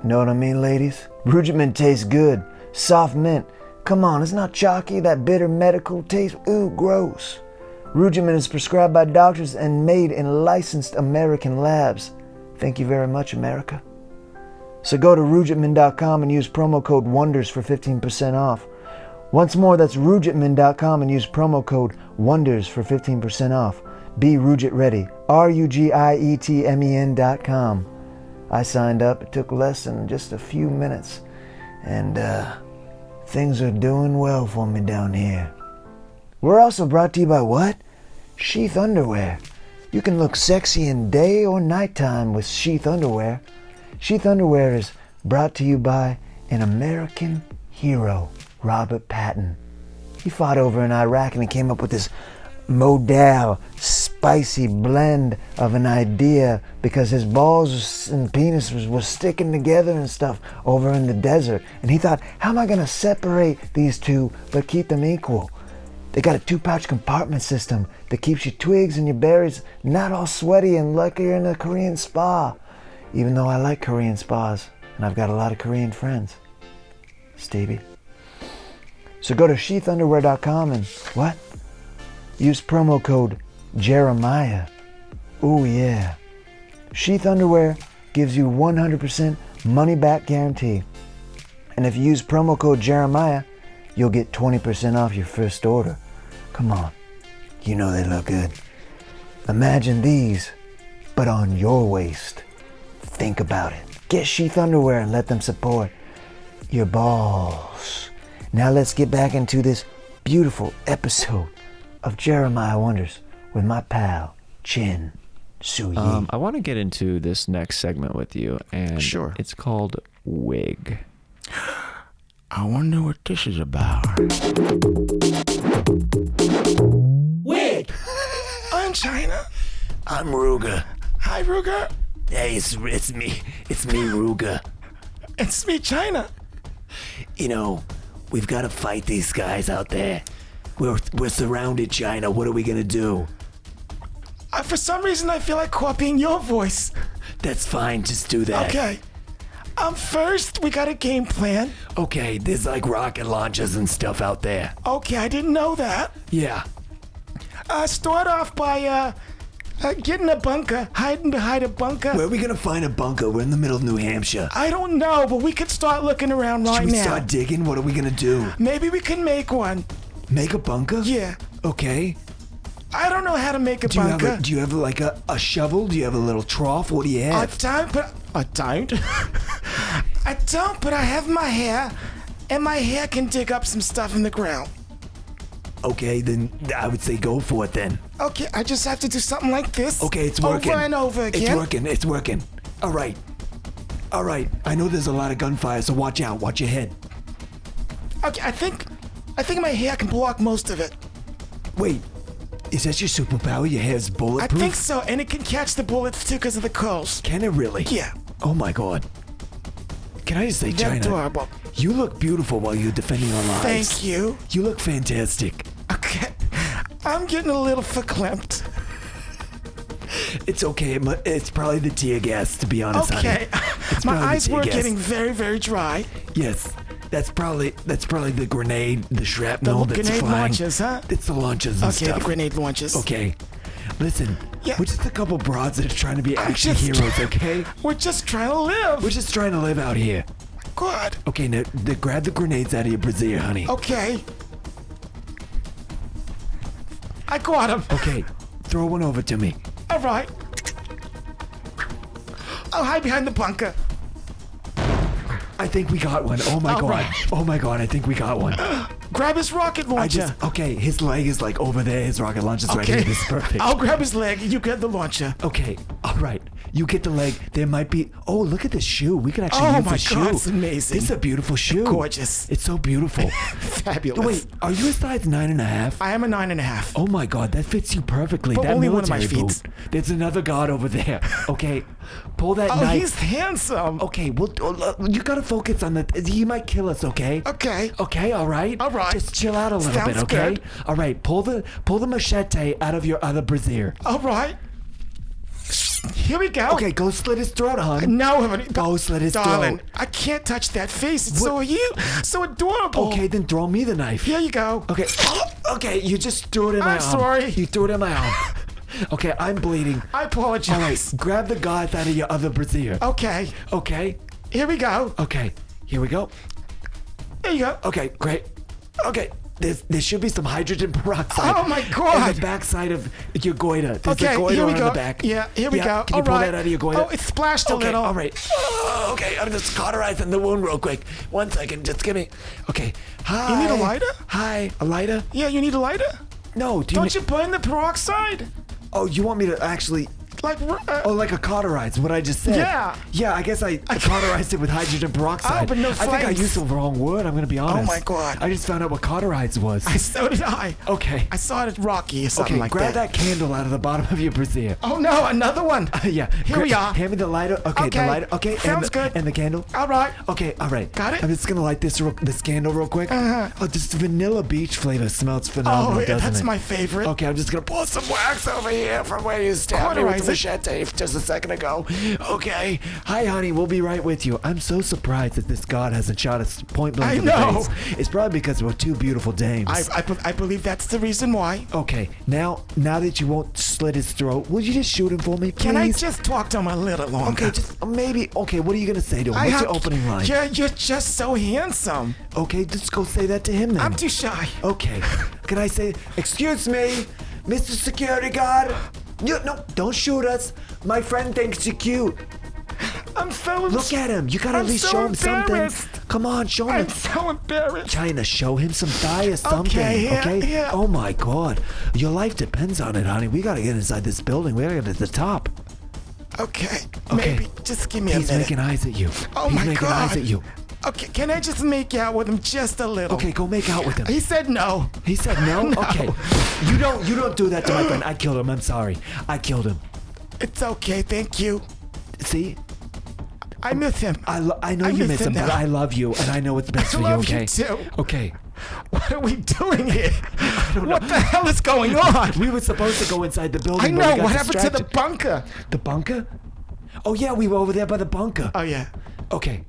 Know what I mean, ladies? Rujitman tastes good. Soft mint. Come on, it's not chalky, that bitter medical taste. Ooh, gross. Rujitman is prescribed by doctors and made in licensed American labs. Thank you very much, America. So go to Rujitman.com and use promo code WONDERS for 15% off. Once more, that's Rujitman.com and use promo code WONDERS for 15% off. Be Rujit ready. RUGIETMEN.com. I signed up. It took less than just a few minutes. And things are doing well for me down here. We're also brought to you by what? Sheath Underwear. You can look sexy in day or nighttime with Sheath Underwear. Sheath Underwear is brought to you by an American hero, Robert Patton. He fought over in Iraq and he came up with this modal, spicy blend of an idea because his balls and penis was sticking together and stuff over in the desert. And he thought, how am I going to separate these two but keep them equal? They got a 2-pouch compartment system that keeps your twigs and your berries not all sweaty and like you're in a Korean spa. Even though I like Korean spas and I've got a lot of Korean friends. Stevie. So go to sheathunderwear.com and what? Use promo code Jeremiah. Ooh yeah. Sheath Underwear gives you 100% money back guarantee. And if you use promo code Jeremiah, you'll get 20% off your first order. Come on. You know they look good. Imagine these, but on your waist. Think about it. Get Sheath Underwear and let them support your balls. Now let's get back into this beautiful episode of Jeremiah Wonders with my pal, Chin Su Yi. I want to get into this next segment with you, and sure. It's called Wig. I wonder what this is about. Wig! I'm China. I'm Ruger. Hi, Ruger. Hey, it's me, Ruger. It's me, China. You know, we've got to fight these guys out there. We're surrounded, China. What are we gonna do? For some reason, I feel like copying your voice. That's fine. Just do that. Okay. First, we got a game plan. Okay, there's like rocket launchers and stuff out there. Okay, I didn't know that. Yeah. Start off by Get in a bunker. Hiding behind a bunker. Where are we gonna find a bunker? We're in the middle of New Hampshire. I don't know, but we could start looking around right Should we now. start digging? What are we gonna do? Maybe we can make one. Make a bunker? Yeah. Okay. I don't know how to make a Do you bunker. have like a shovel? Do you have a little trough? What do you I have? don't, but I don't. I don't, but I have my hair, and my hair can dig up some stuff in the ground. Okay, then I would say go for it then. Okay, I just have to do something like this. Okay, it's working. Over and over again. It's working. All right. I know there's a lot of gunfire, so watch out. Watch your head. Okay, I think my hair can block most of it. Wait, is that your superpower? Your hair's I bulletproof? think so, and it can catch the bullets too because of the curls. Can it really? Yeah. Oh my god. Can I just say, They're China, adorable. you look beautiful while you're defending our lives. Thank you. You look fantastic. Okay, I'm getting a little verklempt. It's okay. It's probably the tear gas, to be honest. Okay, It's my probably the eyes tear were gas. getting very, very dry. Yes, that's probably the grenade, the shrapnel The that's grenade flying. launches, huh? It's the launches and Okay, stuff. the grenade launches. Okay, listen. Yeah. We're just a couple broads that are trying to be I'm action just- heroes. Okay. We're just trying to live. We're just trying to live out here. Good. Okay, now grab the grenades out of your brassiere, honey. Okay. I got him. Okay, throw one over to me. All right. I'll hide behind the bunker. I think we got one. Oh my All god. right. Oh my god, I think we got one. Grab his rocket launcher. Okay, his leg is like over there. His rocket launcher's right here. This is perfect. I'll grab his leg. You get the launcher. Okay, all right. You get the leg. There might be. Oh, look at this shoe. We can actually Oh use my this shoe. God, it's amazing. This is a beautiful shoe. Gorgeous. It's so beautiful. Fabulous. Wait, are you a size 9.5? I am a 9.5. Oh my God, that fits you perfectly. But that only one of my military feet. boot. There's another guard over there. Okay, pull that Oh, knife. he's handsome. Okay, well, you gotta focus on the. He might kill us. Okay. Okay. Okay. All right. All right. Just chill out a little Sounds bit. Okay. good. All right. Pull the machete out of your other brassiere. All right. Here we go. Okay. Go slit his throat, hon. No, honey. Go slit his Darling, throat. I can't touch that face. It's What? so adorable. Okay, then throw me the knife. Here you go. Okay. Okay, you just threw it in my I'm arm. sorry. You threw it in my arm. Okay, I'm bleeding. I All apologize. right, grab the gauze out of your other brassiere. Okay. Okay. Here we go. Okay. Here we go. There you go. Okay, great. Okay. There should be some hydrogen peroxide. Oh, my In God. the backside of your goiter. There's Okay, a goiter here we on go. the back. Yeah, here we go. Can you All pull right. that out of your goiter? Oh, it splashed a Okay, little. all right. Okay, I'm just cauterizing the wound real quick. 1 second, just give me. Okay. Hi. You need a lighter? Hi, a lighter? Yeah, you need a lighter? No, do you? Don't you burn the peroxide? Oh, you want me to actually? Like, Oh, like a cauterize, what I just said. Yeah. Yeah, I guess I cauterized it with hydrogen peroxide. Oh, but no I think I flames. used the wrong word, I'm going to be honest. my God. I just found out what cauterize was. so did I. Okay. I saw it at Rocky or something Okay, like grab that. that candle out of the bottom of your brassiere. Oh, no, another one. Yeah. Here we are. Hand me the lighter. Okay, the Okay. lighter. Okay, Sounds good. And the candle. All right. Okay, all right. Got it? I'm just gonna light this candle real quick. Uh-huh. Oh, this vanilla beach flavor smells Oh, phenomenal, yeah, doesn't that's it? my favorite. Okay, I'm just gonna pour some wax over here from where you stabbed me with the Cauterize it. machete just a second ago. Okay. Hi, honey. We'll be right with you. I'm so surprised that this god hasn't shot us point blank I in the know. face. It's probably because we're two beautiful dames. I believe that's the reason why. Okay, now that you won't slit his throat, will you just shoot him for me, please? Can I just talk to him a little longer? Okay, just maybe. Okay, what are you gonna say to him? What's your opening line? You're just so handsome. Okay, just go say that to him then. I'm too shy. Okay. Can I say, excuse me, Mr. Security Guard? No, don't shoot us. My friend thinks you're cute. I'm so Look at him. You gotta I'm at least so show him something. embarrassed. Come on, show him. I'm so embarrassed. China, show him some thigh or something. Okay, yeah, okay? yeah. Oh my God. Your life depends on it, honey. We gotta get inside this building. We gotta get to the top. Okay, Okay. maybe just give me a He's minute. making eyes at you. Oh He's my making God. eyes at you. Okay, can I just make out with him just a little? Okay, go make out with him. He said no. He said no? No. Okay. You don't do that to my friend. I killed him. I'm sorry. I killed him. It's okay, thank you. See? I miss him. I know you miss him, but now. I love you, and I know what's best I for you, love you okay? too. Okay. What are we doing here? What the hell is going on? We were supposed to go inside the building, I but we know. got What happened to the distracted. bunker? The bunker? Oh, yeah, we were over there by the bunker. Oh, yeah. Okay.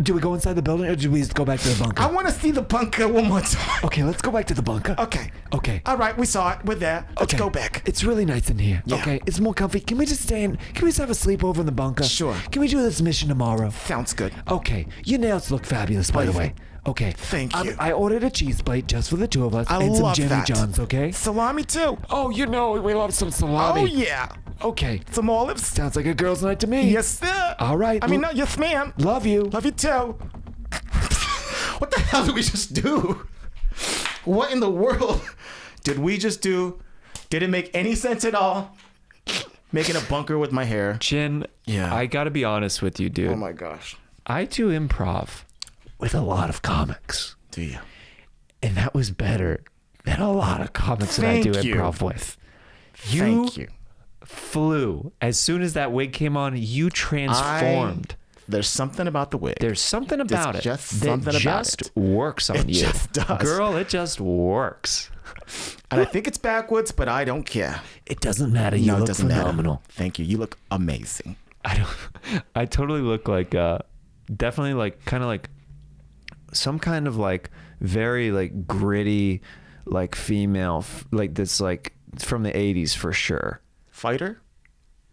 Do we go inside the building or do we just go back to the bunker? I want to see the bunker one more time. Okay, let's go back to the bunker. Okay. Okay. All right, we saw it. We're there. Let's Okay. go back. It's really nice in here. Yeah. Okay, it's more comfy. Can we just stay in? Can we just have a sleepover in the bunker? Sure. Can we do this mission tomorrow? Sounds good. Okay, your nails look fabulous, by the way. Okay. Thank you. I ordered a cheese plate just for the two of us I and some love Jimmy that. John's, okay? Salami too. Oh, you know we love some salami. Oh yeah. Okay. Some olives. Sounds like a girl's night to me. Yes, sir. All right. I mean, no, yes, ma'am. Love you. Love you too. What the hell did we just do? What in the world did we just do? Didn't make any sense at all. Making a bunker with my hair. Chin, Yeah. I gotta be honest with you, dude. Oh my gosh. I do improv. With a lot of comics. Do you? And that was better than a lot of comics that I do Thank you. improv with. Thank you. Flew. As soon as that wig came on, you transformed. There's something about the wig. There's something about it just that something about just it. works on It you. just does. Girl, it just works. And I think it's backwards, but I don't care. It doesn't matter. You No, it look doesn't matter. phenomenal. Thank you. You look amazing. I totally look like definitely like kind of like some kind of like very like gritty like female like that's like from the 80s for sure. Fighter?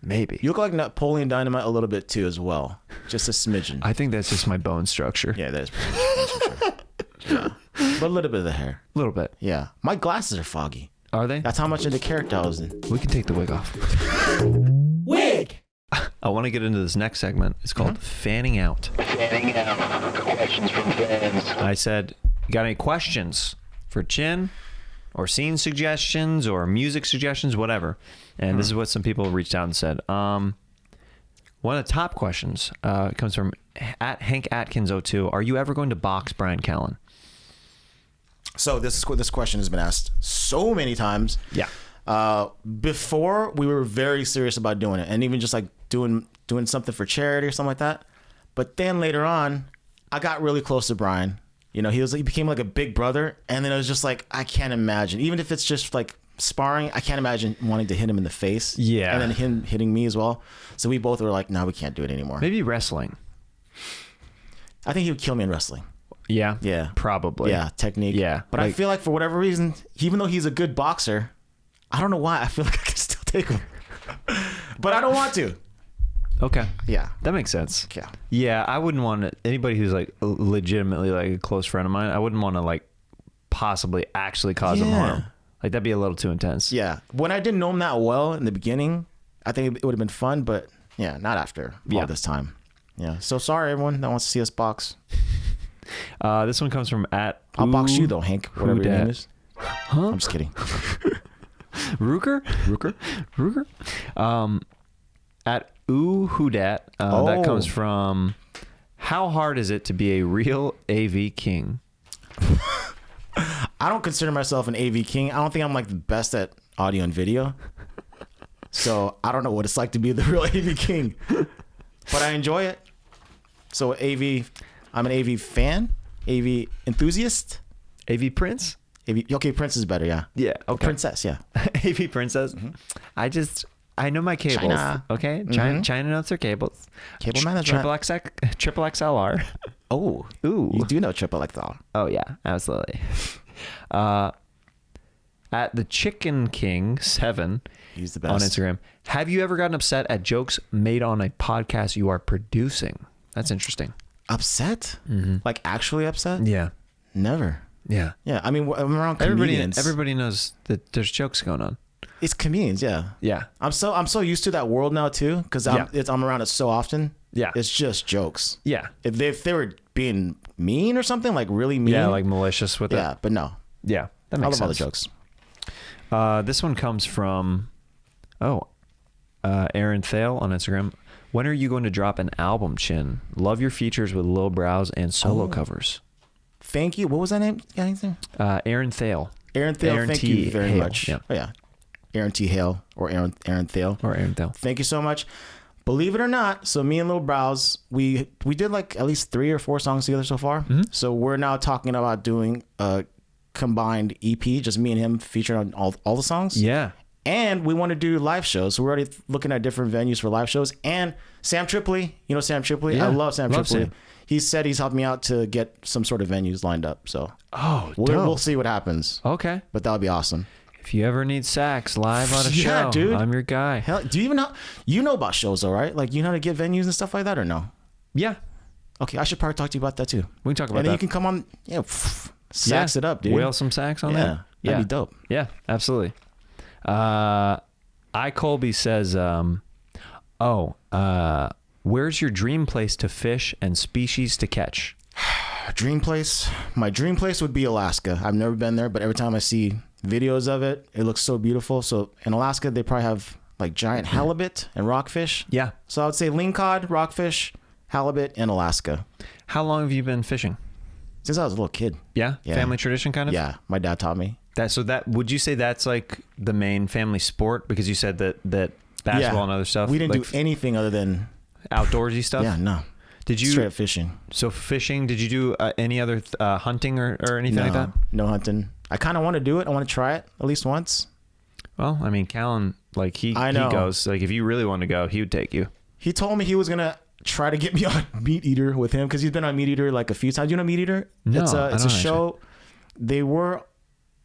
Maybe. You look like Napoleon Dynamite a little bit too as well. Just a smidgen. I think that's just my bone structure. Yeah, that is pretty much for sure. Yeah. But a little bit of the hair. A little bit. Yeah. My glasses are foggy. Are they? That's how much into character I was in. We can take the wig off. Wig! I want to get into this next segment. It's called Fanning Out. Fanning out. Questions from fans. I said, you got any questions for Chin or scene suggestions or music suggestions, whatever. And this is what some people reached out and said. One of the top questions comes from at Hank Atkins 02. Are you ever going to box Bryan Callen? So this question has been asked so many times. Yeah. Before we were very serious about doing it, and even just like doing something for charity or something like that. But then later on, I got really close to Bryan. You know, he became like a big brother, and then it was just like I can't imagine, even if it's just like sparring, I can't imagine wanting to hit him in the face. Yeah. And then him hitting me as well. So we both were like, no, we can't do it anymore. Maybe wrestling. I think he would kill me in wrestling. Yeah. Yeah. Probably. Yeah, technique. Yeah, But I like- feel like for whatever reason, even though he's a good boxer, I don't know why, I feel like I can still take him. But I don't want to. Okay. Yeah. That makes sense. Yeah. Yeah, I wouldn't want to, anybody who's like legitimately like a close friend of mine, I wouldn't want to like possibly actually cause him Yeah. harm. Like that'd be a little too intense. Yeah. When I didn't know him that well in the beginning, I think it would have been fun, but yeah, not after Yeah. all this time. Yeah. So sorry, everyone that wants to see us box. This one comes from at I'll box Ooh you though, Hank. Whatever your dat. name is. Huh? I'm just kidding. Ruger? Ruger? At Ooh Who Dat. That comes from how hard is it to be a real AV king? I don't consider myself an AV king. I don't think I'm like the best at audio and video. So I don't know what it's like to be the real AV king. But I enjoy it. So I'm an AV fan, AV enthusiast. AV Prince? Okay, Prince is better, yeah. Yeah. Oh, Princess, yeah. AV Princess. I know my cables. China. Okay. China knows their cables. Cable management. Triple XLR. Oh, Ooh. you do know triple XL. Oh yeah, absolutely. At the Chicken King 7 He's the best. on Instagram. Have you ever gotten upset at jokes made on a podcast you are producing? That's interesting. Upset? Like actually upset? Yeah. Never. Yeah. Yeah, I mean, I'm around comedians. Everybody knows that there's jokes going on. It's comedians, yeah. Yeah. I'm so used to that world now too, because I'm around it so often. Yeah. It's just jokes. Yeah. If they were being mean or something, like really mean. Yeah, like malicious with yeah, it. but no. Yeah. That I makes love all the sense. jokes. This one comes from Aaron Thale on Instagram. When are you going to drop an album, Chin? Love your features with Lil Brows and solo covers. Thank you. What was that name? Aaron Thale. Aaron Thale. Aaron Thank T. you very Hale. much. Yeah. Oh, yeah. Aaron T. Hale or Aaron Thale. Or Aaron Thale. Thank you so much. Believe it or not, so me and Lil Brows, we did like at least 3 or 4 songs together so far. So we're now talking about doing a combined EP, just me and him featuring on all the songs. Yeah. And we want to do live shows. So we're already looking at different venues for live shows. And Sam Tripoli, you know Sam Tripoli? Yeah, I love Sam Tripoli. Sam. He said he's helped me out to get some sort of venues lined up. So we'll see what happens. Okay. But that would be awesome. If you ever need Sax live on a Yeah, show, dude. I'm your guy. Hell, do you even know? You know about shows though, right? Like you know how to get venues and stuff like that or no? Yeah. Okay, I should probably talk to you about that too. We can talk about and then that. you can come on, sax it up, dude. Whale some sax on Yeah, that. that'd be dope. Yeah, absolutely. Colby says, where's your dream place to fish and species to catch? Dream place. My dream place would be Alaska. I've never been there, but every time I see videos of it, it looks so beautiful. So in Alaska, they probably have like giant halibut and rockfish. Yeah. So I would say lingcod, rockfish, halibut, and Alaska. How long have you been fishing? Since I was a little kid. Yeah? Yeah. Family tradition kind of? Yeah, my dad taught me. Would you say that's like the main family sport? Because you said that basketball and other stuff. We didn't like do anything other than outdoorsy stuff. Yeah, no. Did you straight up fishing? So fishing. Did you do any other hunting or anything like that? No hunting. I kind of want to do it. I want to try it at least once. Well, I mean, Callen, like he goes. Like if you really want to go, he would take you. He told me he was gonna try to get me on Meat Eater with him because he's been on Meat Eater like a few times. You know Meat Eater? No, it's a show. They were,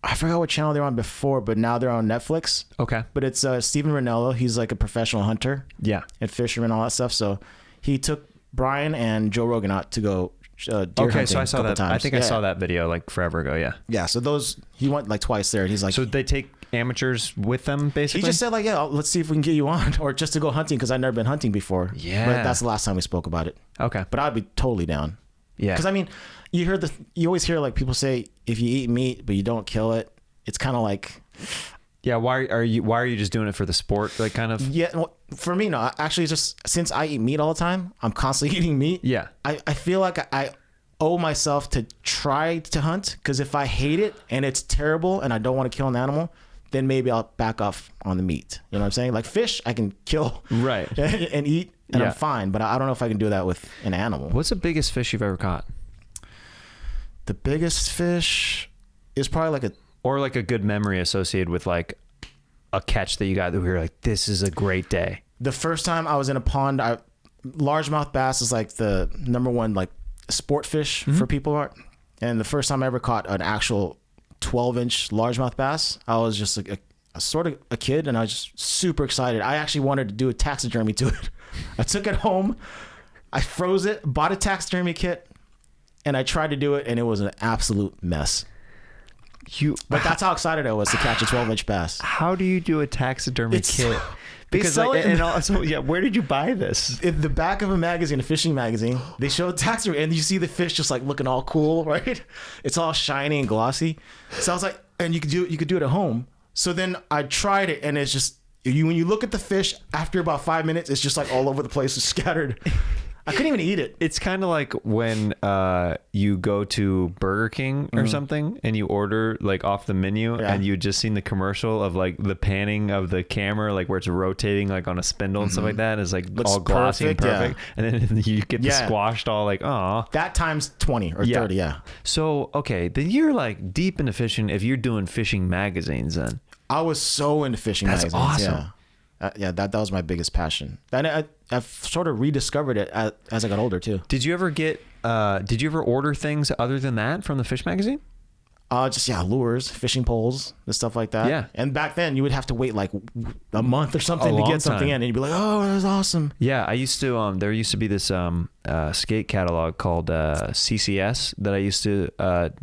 I forgot what channel they were on before, but now they're on Netflix. Okay. But it's Steven Ranello. He's like a professional hunter. Yeah. And fisherman, all that stuff. So he took Bryan and Joe Rogan out to go deer hunting. So I saw that. Times. I think I saw that video like forever ago. Yeah. Yeah. So he went like twice there. And he's like, so they take amateurs with them basically. He just said like, yeah, let's see if we can get you on, or just to go hunting because I've never been hunting before. Yeah. But that's the last time we spoke about it. Okay. But I'd be totally down. Yeah. Because I mean, you always hear like people say if you eat meat but you don't kill it, it's kind of like. Yeah. Why are you just doing it for the sport? Like kind of. Yeah. Well, for me, no. Actually, just since I eat meat all the time, I'm constantly eating meat. Yeah. I feel like I owe myself to try to hunt because if I hate it and it's terrible and I don't want to kill an animal, then maybe I'll back off on the meat. You know what I'm saying? Like fish, I can kill right and eat, and I'm fine. But I don't know if I can do that with an animal. What's the biggest fish you've ever caught? The biggest fish is probably like a good memory associated with like a catch that you got that we were like, this is a great day. The first time I was in a pond, largemouth bass is like the number one like sport fish for people. And the first time I ever caught an actual 12-inch largemouth bass, I was just like a sort of a kid, and I was just super excited. I actually wanted to do a taxidermy to it. I took it home, I froze it, bought a taxidermy kit, and I tried to do it, and it was an absolute mess. But that's how excited I was to catch a 12-inch bass. How do you do a taxidermy kit? Because like, and also, yeah, where did you buy this? In the back of a magazine, a fishing magazine, they show taxidermy, and you see the fish just like looking all cool, right? It's all shiny and glossy. So I was like, and you could do it at home. So then I tried it, and it's just when you look at the fish after about 5 minutes, it's just like all over the place, it's scattered. I couldn't even eat it. It's kind of like when you go to Burger King or something and you order like off the menu and you just seen the commercial of like the panning of the camera, like where it's rotating like on a spindle and stuff like that. It's like looks all glossy and perfect. Yeah. And then you get the squashed all like, oh. That times 20 or 30, yeah. So, okay, then you're like deep into fishing if you're doing fishing magazines then. I was so into fishing magazines. That's awesome. Yeah. That was my biggest passion. And I've sort of rediscovered it as I got older too. Did you ever order things other than that from the fish magazine? Just lures, fishing poles, and stuff like that. Yeah. And back then you would have to wait like a month or something to get something in, and you'd be like, oh, that was awesome. Yeah, I used to. There used to be this skate catalog called CCS that I used to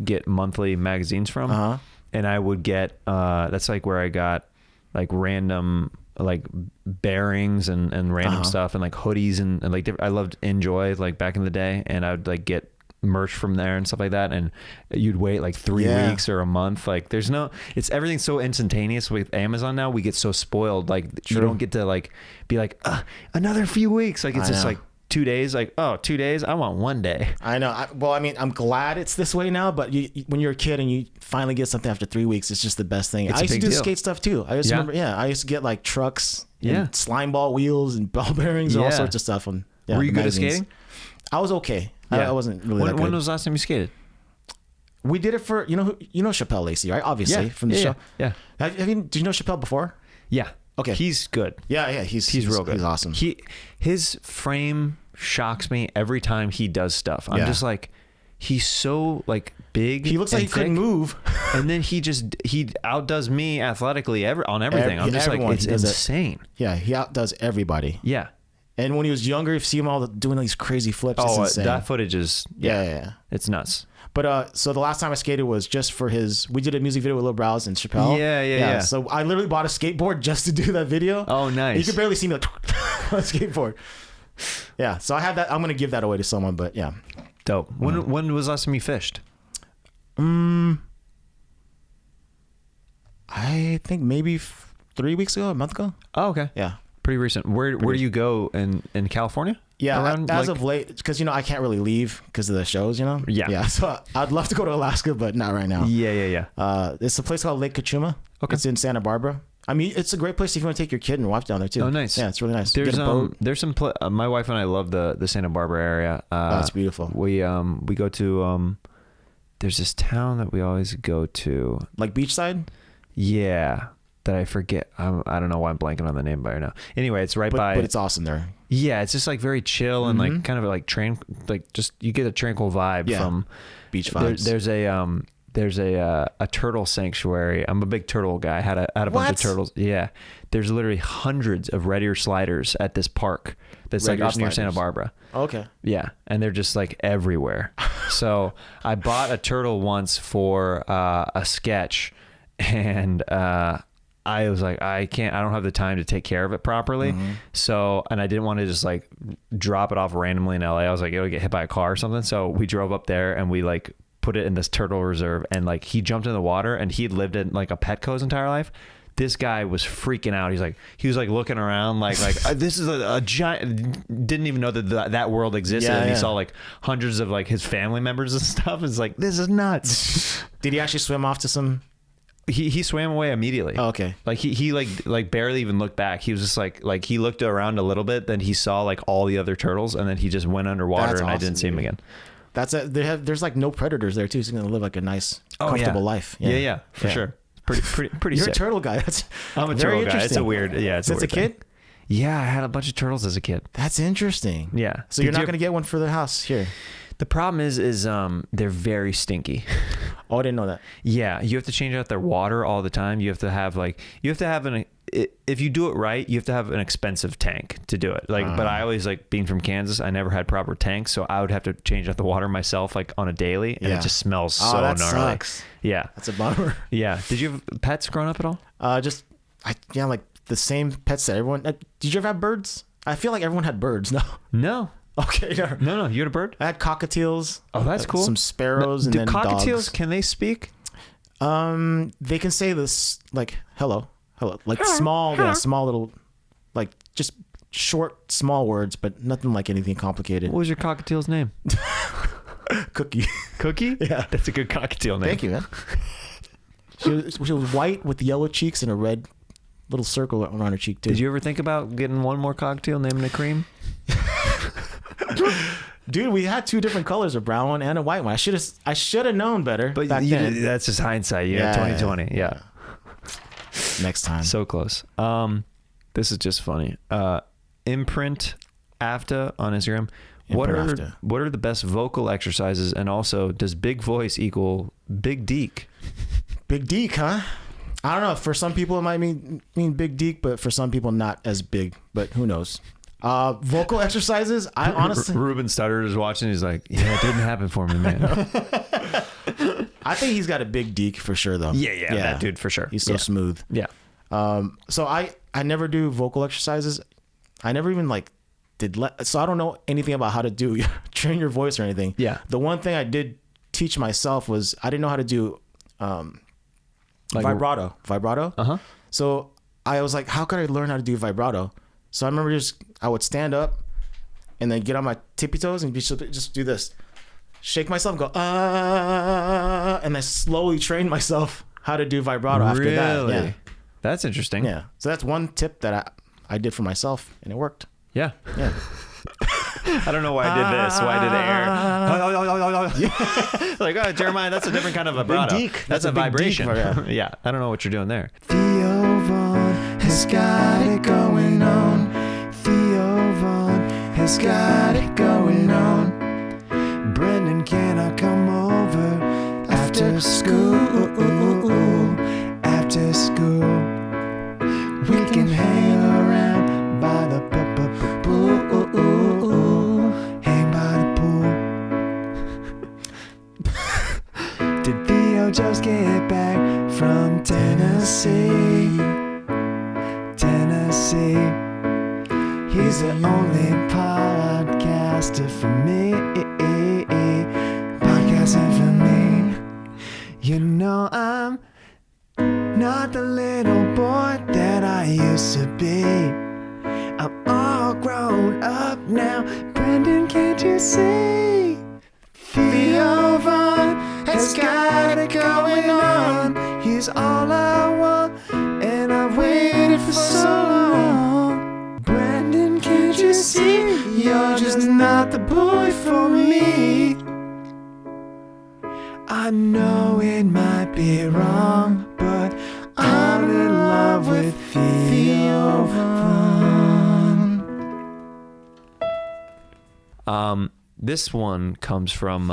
get monthly magazines from, and I would get. That's like where I got like random like bearings and random stuff and like hoodies and like I loved Enjoy like back in the day, and I would like get merch from there and stuff like that, and you'd wait like 3 weeks or a month. Like it's everything's so instantaneous with Amazon now. We get so spoiled, like you don't get to like be like another few weeks, like it's just like 2 days, like 2 days, I want 1 day. I know. Well, I mean, I'm glad it's this way now, but when you're a kid and you finally get something after 3 weeks, it's just the best thing. I used to do skate stuff too. I used to remember, I used to get like trucks and slime ball wheels and ball bearings and all sorts of stuff. And were you good at skating? I was okay. I wasn't really that good. When was the last time you skated? We did it for, you know Chappelle Lacey, right? Obviously from the show. Yeah. Did you know Chappelle before? Yeah. Okay. He's good. Yeah, he's real good. He's awesome. His frame shocks me every time he does stuff. I'm just like, he's so like big. He looks like he couldn't move, and then he outdoes me athletically on everything. I'm just like, it's insane. Yeah, he outdoes everybody. Yeah. And when he was younger, you see him all doing these crazy flips. It's insane. That footage is yeah. It's nuts. But so the last time I skated was just for we did a music video with Lil Browse and Chappelle. Yeah. So I literally bought a skateboard just to do that video. Oh, nice. You could barely see me like on a skateboard. Yeah. So I have that. I'm going to give that away to someone, but yeah. Dope. When was the last time you fished? I think maybe 3 weeks ago, a month ago. Oh, okay. Yeah. Pretty recent. Where do you go in California? Yeah, as of late, because I can't really leave because of the shows. Yeah. So I'd love to go to Alaska, but not right now. Yeah. It's a place called Lake Kachuma. Okay. It's in Santa Barbara. I mean, it's a great place if you want to take your kid and watch down there too. Oh, nice. Yeah, it's really nice. There's some my wife and I love the Santa Barbara area. It's beautiful. We go to there's this town that we always go to, like Beachside. Yeah. That I forget. I don't know why I'm blanking on the name by now. Anyway, it's by. But it's awesome there. Yeah, it's just like very chill and like kind of like just you get a tranquil vibe from beach vibes. There's a turtle sanctuary. I'm a big turtle guy. I had a bunch of turtles. Yeah, there's literally hundreds of red ear sliders at this park that's like up near Santa Barbara. Okay. Yeah, and they're just like everywhere. So I bought a turtle once for a sketch, and I was like, I don't have the time to take care of it properly. So, and I didn't want to just like drop it off randomly in LA. I was like, it'll get hit by a car or something. So we drove up there and we like put it in this turtle reserve, and like he jumped in the water, and he had lived in like a Petco his entire life. This guy was freaking out. He was like looking around like this is a giant, didn't even know that world existed. And he saw like hundreds of like his family members and stuff. It's like, this is nuts. Did he actually swim off to some? He swam away immediately. Oh, okay. Like he like barely even looked back. He was just like he looked around a little bit, then he saw like all the other turtles, and then he just went underwater. That's awesome, I didn't see him again. There's like no predators there too, so you're gonna live like a nice, comfortable life. Yeah, for sure. Pretty You're sick. a turtle guy. I'm a very turtle guy. It's a weird. Yeah, it's Since a kid. Yeah, I had a bunch of turtles as a kid. That's interesting. Yeah. So you're not gonna get one for the house here. The problem is they're very stinky. Oh, I didn't know that. Yeah, you have to change out their water all the time. You have to have if you do it right, you have to have an expensive tank to do it. But I always being from Kansas, I never had proper tanks, so I would have to change out the water myself on a daily, and it just smells so that gnarly. Sucks. Yeah, that's a bummer. Yeah. Did you have pets growing up at all? Like the same pets that everyone. Did you ever have birds? I feel like everyone had birds. No. Okay. No. You had a bird? I had cockatiels. Oh, that's cool. Some sparrows and then dogs. Do cockatiels, can they speak? They can say this like hello, like small little, like just short, small words, but nothing like anything complicated. What was your cockatiel's name? Cookie. Cookie? Yeah. That's a good cockatiel name. Thank you, man. She was white with yellow cheeks and a red little circle around her cheek too. Did you ever think about getting one more cockatiel, naming it Cream? Dude, we had two different colors, a brown one and a white one. I should have known better. But back then. That's just hindsight. 2020. Yeah. Next time. So close. This is just funny. Imprint AFTA on Instagram. What are the best vocal exercises, and also does big voice equal big deek? Big deek, huh? I don't know. For some people it might mean big deek, but for some people not as big. But who knows? Vocal exercises. I honestly, Ruben Stutter is watching. He's like, yeah, it didn't happen for me, man. I think he's got a big deek for sure, though. Yeah, that dude for sure. He's so smooth. Yeah. So I never do vocal exercises. I never even so I don't know anything about how to train your voice or anything. Yeah. The one thing I did teach myself was I didn't know how to do vibrato. Uh-huh. So I was like, how could I learn how to do vibrato? So I remember I would stand up and then get on my tippy toes and just do this. Shake myself and go, and then slowly train myself how to do vibrato after that. Yeah. That's interesting. Yeah. So that's one tip that I did for myself, and it worked. Yeah. Yeah. I don't know why I did this. Why I did air. Like, Jeremiah, that's a different kind of vibrato. Big deek. That's a vibration. Yeah. I don't know what you're doing there. Theo Vaughn has got it going on. Theo Vaughn has got it going on. Brendan cannot come over after school. After school, we can hang around by the pool. Hang by the pool. Did Theo just get back from Tennessee? Tennessee. He's the only podcaster for me. Podcasting for me. You know I'm not the little boy that I used to be. I'm all grown up now. Brendan, can't you see? Theo Vaughn has got it going on. He's all I want, and I've waited for so long. Brendan, can't you see? You're just not the boy for me. I know it might be wrong, but I'm in love with Theo Vaughn. This one comes from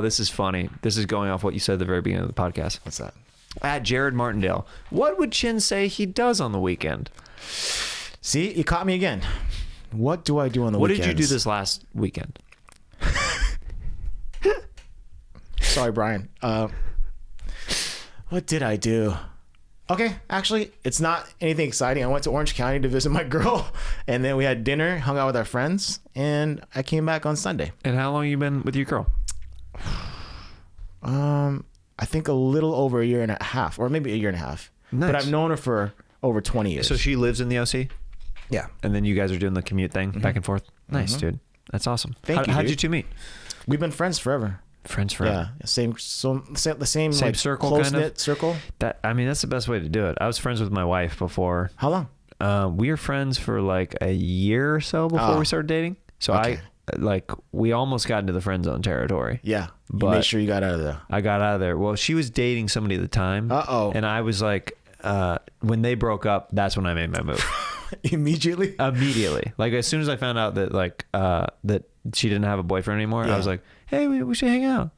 this is funny. This is going off what you said at the very beginning of the podcast. What's that? At Jared Martindale. What would Chin say he does on the weekend? See, you caught me again. What do I do on the weekends? What did you do this last weekend? Sorry, Brian. What did I do? Okay, actually, it's not anything exciting. I went to Orange County to visit my girl, and then we had dinner, hung out with our friends, and I came back on Sunday. And how long you been with your girl? I think a little over a year and a half, or maybe a year and a half. Nice. But I've known her for over 20 years. So she lives in the OC? Yeah. And then you guys are doing the commute thing back and forth? Nice, dude. That's awesome. Thank you, How'd dude. you two meet? We've been friends forever. Friends forever. Yeah, the same like, circle, close-knit kind of? circle. That's the best way to do it. I was friends with my wife before. How long? We were friends for like a year or so before we started dating. So Okay. we almost got into the friend zone territory. Yeah, you But made sure you got out of there. I got out of there. Well, she was dating somebody at the time. Uh-oh. And I was like, when they broke up, that's when I made my move. Immediately? Immediately. Like as soon as I found out that that she didn't have a boyfriend anymore, I was like, hey, we should hang out.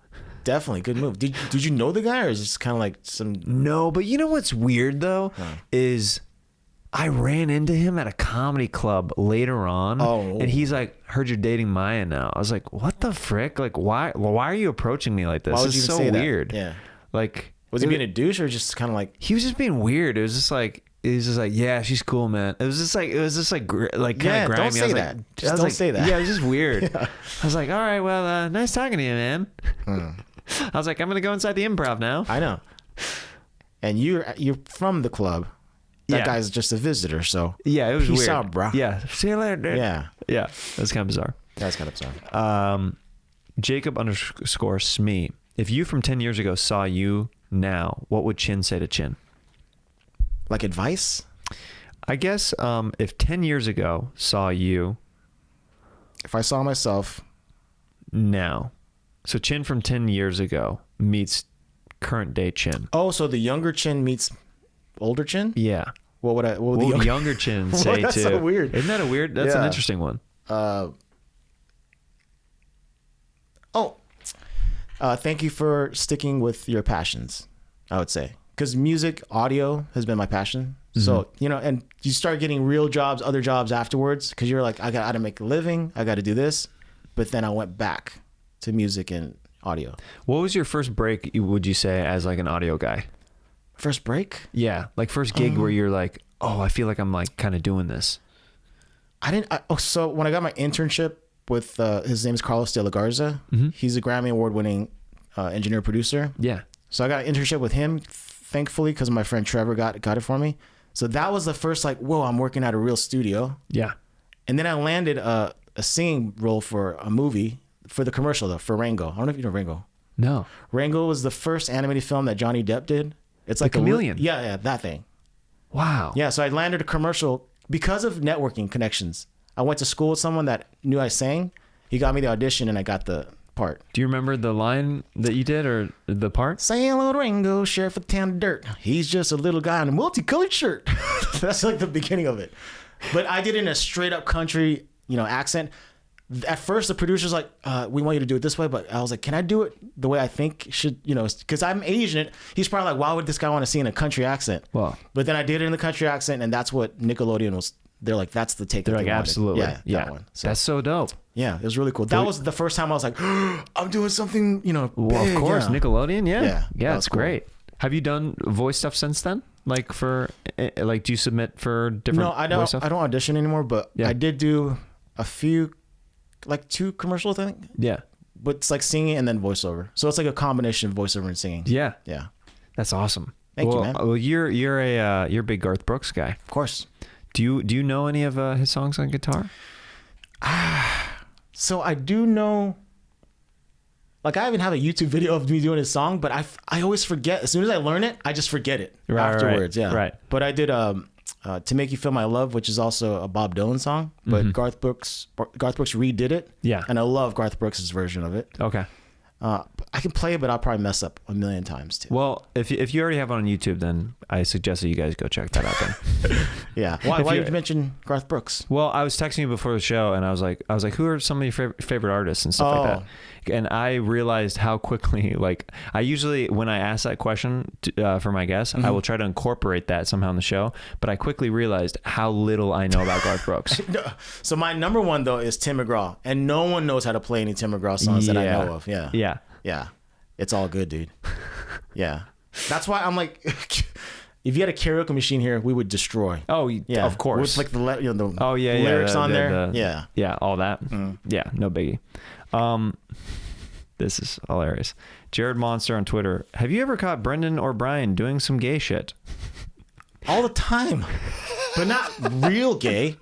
Definitely. Good move. Did you know the guy, or is it just kind of like some... No, but you know what's weird though is I ran into him at a comedy club later on, and he's like, "Heard you're dating Maya now." I was like, "What the frick? Like, why are you approaching me like this? Why would This you is so say that? weird." Yeah. Like, Was he being a douche, or just kind of like... he was just being weird. It was just like, yeah, she's cool, man. It was just like kind of grimy. Don't say that. Just don't say that. Yeah, it was just weird. I was like, all right, well, nice talking to you, man. I was like, I'm gonna go inside the improv now. I know. And you're from the club. That guy's just a visitor, so... Yeah, it was Peace weird. out, bro. Yeah, see you later, dude. Yeah. Yeah, that's kind of bizarre. That's kind of bizarre. Jacob_Smee. If you from 10 years ago saw you now, what would Chin say to Chin? Like advice? I guess if 10 years ago saw you If I saw myself... now. So Chin from 10 years ago meets current day Chin. Oh, so the younger Chin meets older Chin? Yeah. What would the younger Chin say That's to... so weird. Isn't that a weird... That's an interesting one. Thank you for sticking with your passions, I would say. Because music, audio has been my passion. So, and you start getting real jobs, other jobs afterwards, because you're like, I got to make a living. I got to do this. But then I went back to music and audio. What was your first break, would you say, as like an audio guy? First break? Yeah. Like first gig where you're like, oh, I feel like I'm like kind of doing this. So when I got my internship with, his name is Carlos de la Garza. He's a Grammy award-winning engineer producer. Yeah. So I got an internship with him, thankfully, because my friend Trevor got it for me. So that was the first like, whoa, I'm working at a real studio. Yeah. And then I landed a singing role for a movie, for the commercial though, for Rango. I don't know if you know Rango. No. Rango was the first animated film that Johnny Depp did. It's like The Chameleon. Yeah, that thing. Wow. Yeah, so I landed a commercial because of networking connections. I went to school with someone that knew I sang. He got me the audition, and I got the part. Do you remember the line that you did or the part? Say hello to Ringo, sheriff of town of dirt. He's just a little guy in a multicolored shirt. That's like the beginning of it. But I did it in a straight up country, accent. At first, the producer's like, we want you to do it this way. But I was like, can I do it the way I think should, because I'm Asian. He's probably like, why would this guy want to sing in a country accent? Well, but then I did it in the country accent, and that's what Nickelodeon was. They're like, that's the take. They're that like, they wanted. absolutely. Yeah. That one. So, that's so dope. yeah, it was really cool. That was the first time I was like, I'm doing something, Well, big, of course, yeah. Nickelodeon. Yeah. Yeah, It's cool. great. Have you done voice stuff since then? Like do you submit for different No, I voice don't. stuff? I don't audition anymore, but Yeah. I did do a few, like 2 commercials, I think. Yeah. But it's like singing and then voiceover. So it's like a combination of voiceover and singing. Yeah. Yeah, That's awesome. Thank you, man. Well, you're a big Garth Brooks guy. of course. Do you know any of his songs on guitar? So I do know. Like I even have a YouTube video of me doing his song, but I always forget. As soon as I learn it, I just forget it afterwards. Right, Yeah. right. But I did To Make You Feel My Love, which is also a Bob Dylan song, but Garth Brooks redid it. Yeah. And I love Garth Brooks' version of it. Okay. I can play it, but I'll probably mess up a million times too. Well, if you already have it on YouTube, then I suggest that you guys go check that out then. Yeah. Why did you mention Garth Brooks? Well, I was texting you before the show, and I was like, who are some of your favorite artists and stuff like that? And I realized how quickly, like, I usually, when I ask that question for my guests, I will try to incorporate that somehow in the show. But I quickly realized how little I know about Garth Brooks. So my number one though is Tim McGraw, and no one knows how to play any Tim McGraw songs that I know of. Yeah. Yeah. Yeah. It's all good, dude. Yeah. That's why I'm like, if you had a karaoke machine here, we would destroy. Oh, Yeah. of course. With like the the lyrics on there. Yeah. Yeah, all that. Yeah, no biggie. This is hilarious. Jared Monster on Twitter. Have you ever caught Brendan or Bryan doing some gay shit? All the time. But not real gay.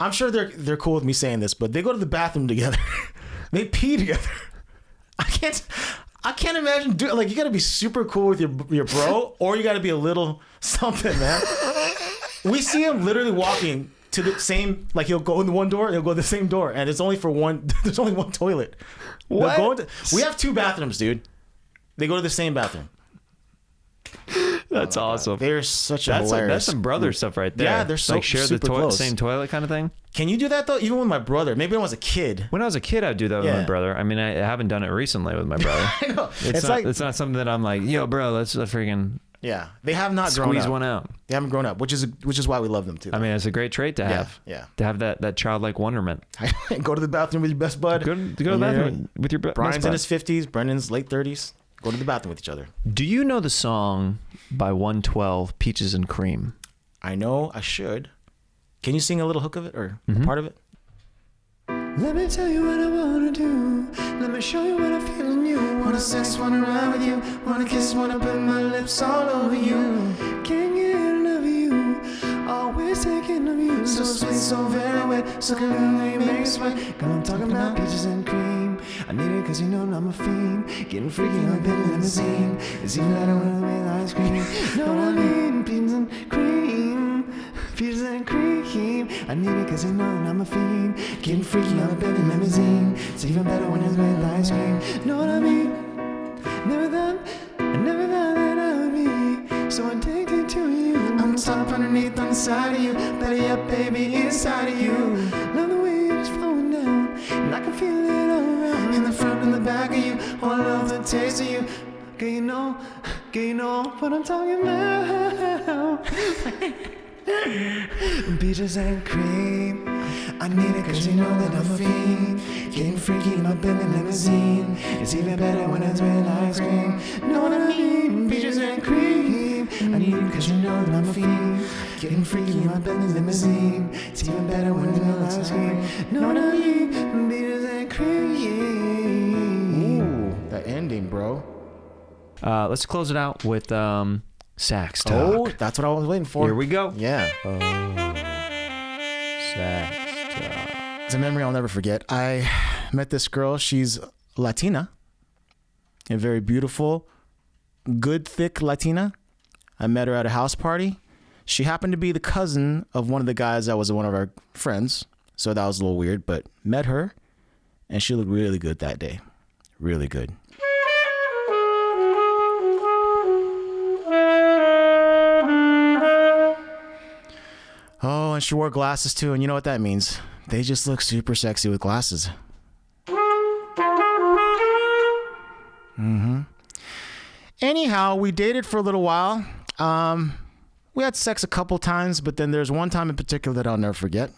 I'm sure they're cool with me saying this, but they go to the bathroom together. They pee together. I can't imagine doing, like, you got to be super cool with your bro, or you got to be a little something, man. We see him literally walking to the same, like, he'll go in the one door, he'll go to the same door, and it's only for one. There's only one toilet. What? We have 2 bathrooms, dude. They go to the same bathroom. That's awesome. They're such a hilarious. That's some brother stuff right there. Yeah, they're so like share the super close. same toilet kind of thing. Can you do that though? Even with my brother? Maybe when I was a kid. When I was a kid, I'd do that with Yeah. my brother. I mean, I haven't done it recently with my brother. I know. It's not something that I'm like, yo, bro, let's freaking Yeah, they have not grown squeeze up. one out. They haven't grown up, which is why we love them too. I mean, it's a great trait to have. Yeah. To have that childlike wonderment. Go to the bathroom with your best bud. Go to the bathroom with your best Brian's bud. in his 50s. Brendan's late 30s. Go to the bathroom with each other. Do you know the song by 112, Peaches and Cream? I know. I should. Can you sing a little hook of it or a part of it? Let me tell you what I wanna do. Let me show you what I feel in you. Wanna sex, wanna ride with you. Wanna kiss, wanna put my lips all over you. Can't get enough of you. Always thinking of you. So sweet, so very wet. So come make me sweat. Girl, I'm talking about peaches and cream. I need it cause you know I'm a fiend. Getting freaky on a bit of limousine. It's even better when I'm with ice cream. Know what I mean? Peaches and cream. Peaches and cream. I need it cause you know that I'm a fiend. Getting freaky on a bit of limousine. It's even better when it's with ice cream. Know what I mean? Never thought that I would be so addicted to you. I'm top underneath on the side of you. Better yet, baby, inside of you. Love the way it's flowing down, and I can feel it all around. In the front and the back of you. Oh, I love the taste of you. Girl, you know what I'm talking about. Peaches and cream. I need it cause you know that I'm a fiend. Getting freaky in my Bentley limousine. It's even better when it's with ice cream. Know what I mean? Peaches and cream. I need it cause you know that I'm a fiend. Getting freaky in my Bentley limousine. It's even better when it's with ice cream. Know what I mean? Peaches and cream. Ooh, that ending, bro. Let's close it out with Sax Talk. Oh, that's what I was waiting for. Here we go. Yeah. Sax Talk. It's a memory I'll never forget. I met this girl. She's Latina. A very beautiful, good, thick Latina. I met her at a house party. She happened to be the cousin of one of the guys that was one of our friends. So that was a little weird, but met her. And she looked really good that day. Really good. Oh, and she wore glasses too. And you know what that means? They just look super sexy with glasses. Anyhow, we dated for a little while. We had sex a couple times, but then there's one time in particular that I'll never forget.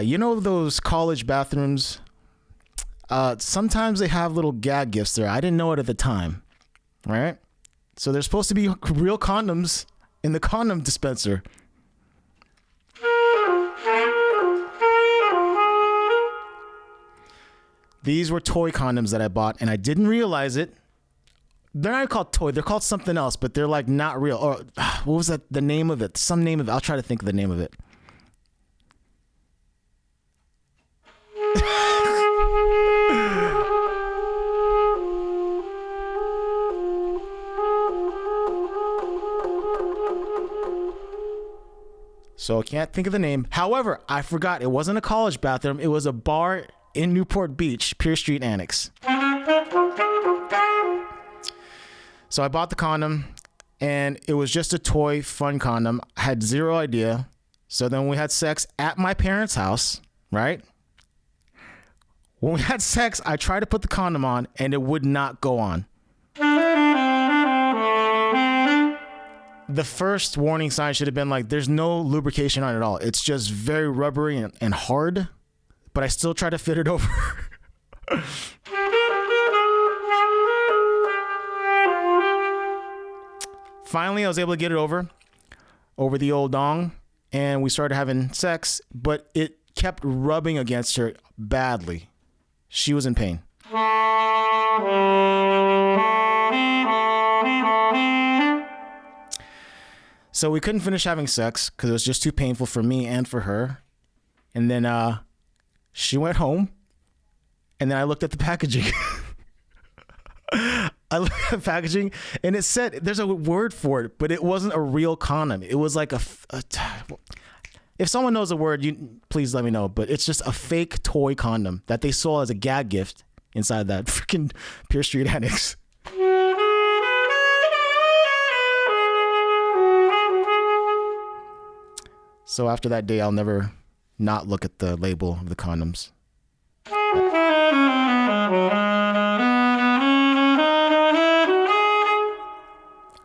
You know those college bathrooms? Sometimes they have little gag gifts there. I didn't know it at the time, right? So there's supposed to be real condoms in the condom dispenser. These were toy condoms that I bought, and I didn't realize it. They're not called toy. They're called something else, but they're like not real. Or what was that? The name of it? Some name of it. I'll try to think of the name of it. So I can't think of the name. However, I forgot. It wasn't a college bathroom. It was a bar in Newport Beach, Pierce Street Annex. So I bought the condom, and it was just a toy, fun condom. I had zero idea. So then we had sex at my parents' house, right? When we had sex, I tried to put the condom on, and it would not go on. The first warning sign should have been like, there's no lubrication on it at all. It's just very rubbery and hard, but I still try to fit it over. Finally, I was able to get it over the old dong, and we started having sex, but it kept rubbing against her badly. She was in pain. So we couldn't finish having sex because it was just too painful for me and for her. And then she went home, and then I looked at the packaging. I looked at the packaging, and it said, there's a word for it, but it wasn't a real condom. It was like if someone knows a word, please let me know. But it's just a fake toy condom that they sold as a gag gift inside that freaking Pierce Street Annex. So after that day, I'll never not look at the label of the condoms.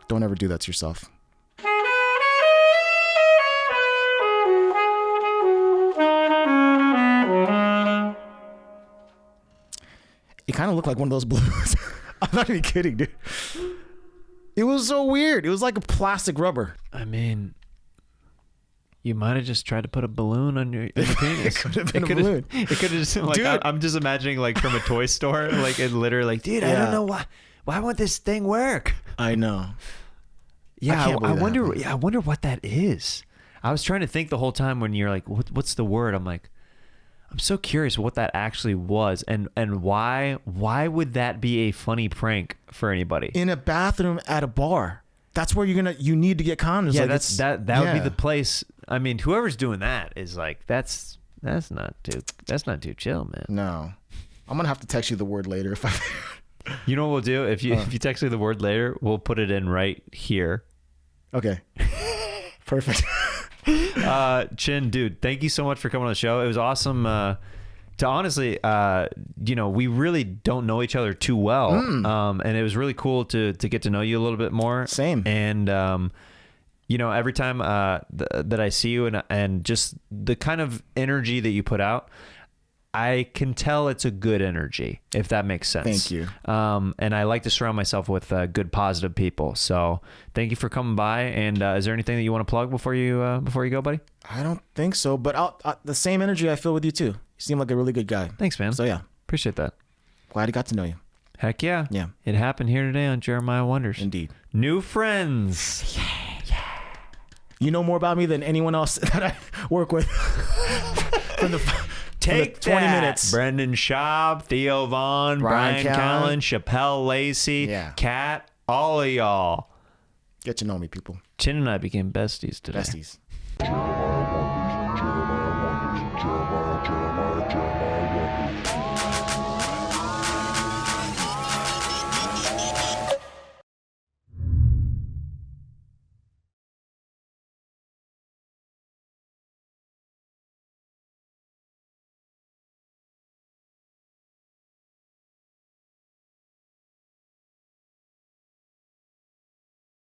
Don't ever do that to yourself. It kind of looked like one of those balloons. I'm not even kidding, dude. It was so weird. It was like a plastic rubber. I mean, you might have just tried to put a balloon on your penis. It could have been a balloon. It could have just like, Dude. I'm just imagining like from a toy store, like it literally like, dude, I don't know why won't this thing work? I know. Yeah, I wonder. happened. Yeah, I wonder what that is. I was trying to think the whole time when you're like, what's the word? I'm like, I'm so curious what that actually was, and why would that be a funny prank for anybody? In a bathroom at a bar. That's where you need to get condoms. Yeah, like that would be the place. I mean, whoever's doing that is like, that's not too chill, man. No. I'm gonna have to text you the word later if I You know what we'll do? If you text me the word later, we'll put it in right here. Okay. Perfect. Chin, dude, thank you so much for coming on the show. It was awesome to honestly, we really don't know each other too well. And it was really cool to get to know you a little bit more. Same. And, every time that I see you and just the kind of energy that you put out, I can tell it's a good energy, if that makes sense. Thank you. And I like to surround myself with good, positive people. So thank you for coming by. And is there anything that you want to plug before you go, buddy? I don't think so, but the same energy I feel with you too. You seem like a really good guy. Thanks, man. So yeah, Appreciate that. glad I got to know you. Heck yeah. Yeah. It happened here today on Jeremiah Wonders. Indeed. New friends. You know more about me than anyone else that I work with. Take 20 that. minutes. Brendan Schaub, Theo Vaughn, Bryan Bryan Callen, Callen. Chappelle Lacey, Yeah. Kat, all of y'all. Get to know me, people. Chin and I became besties today. Besties.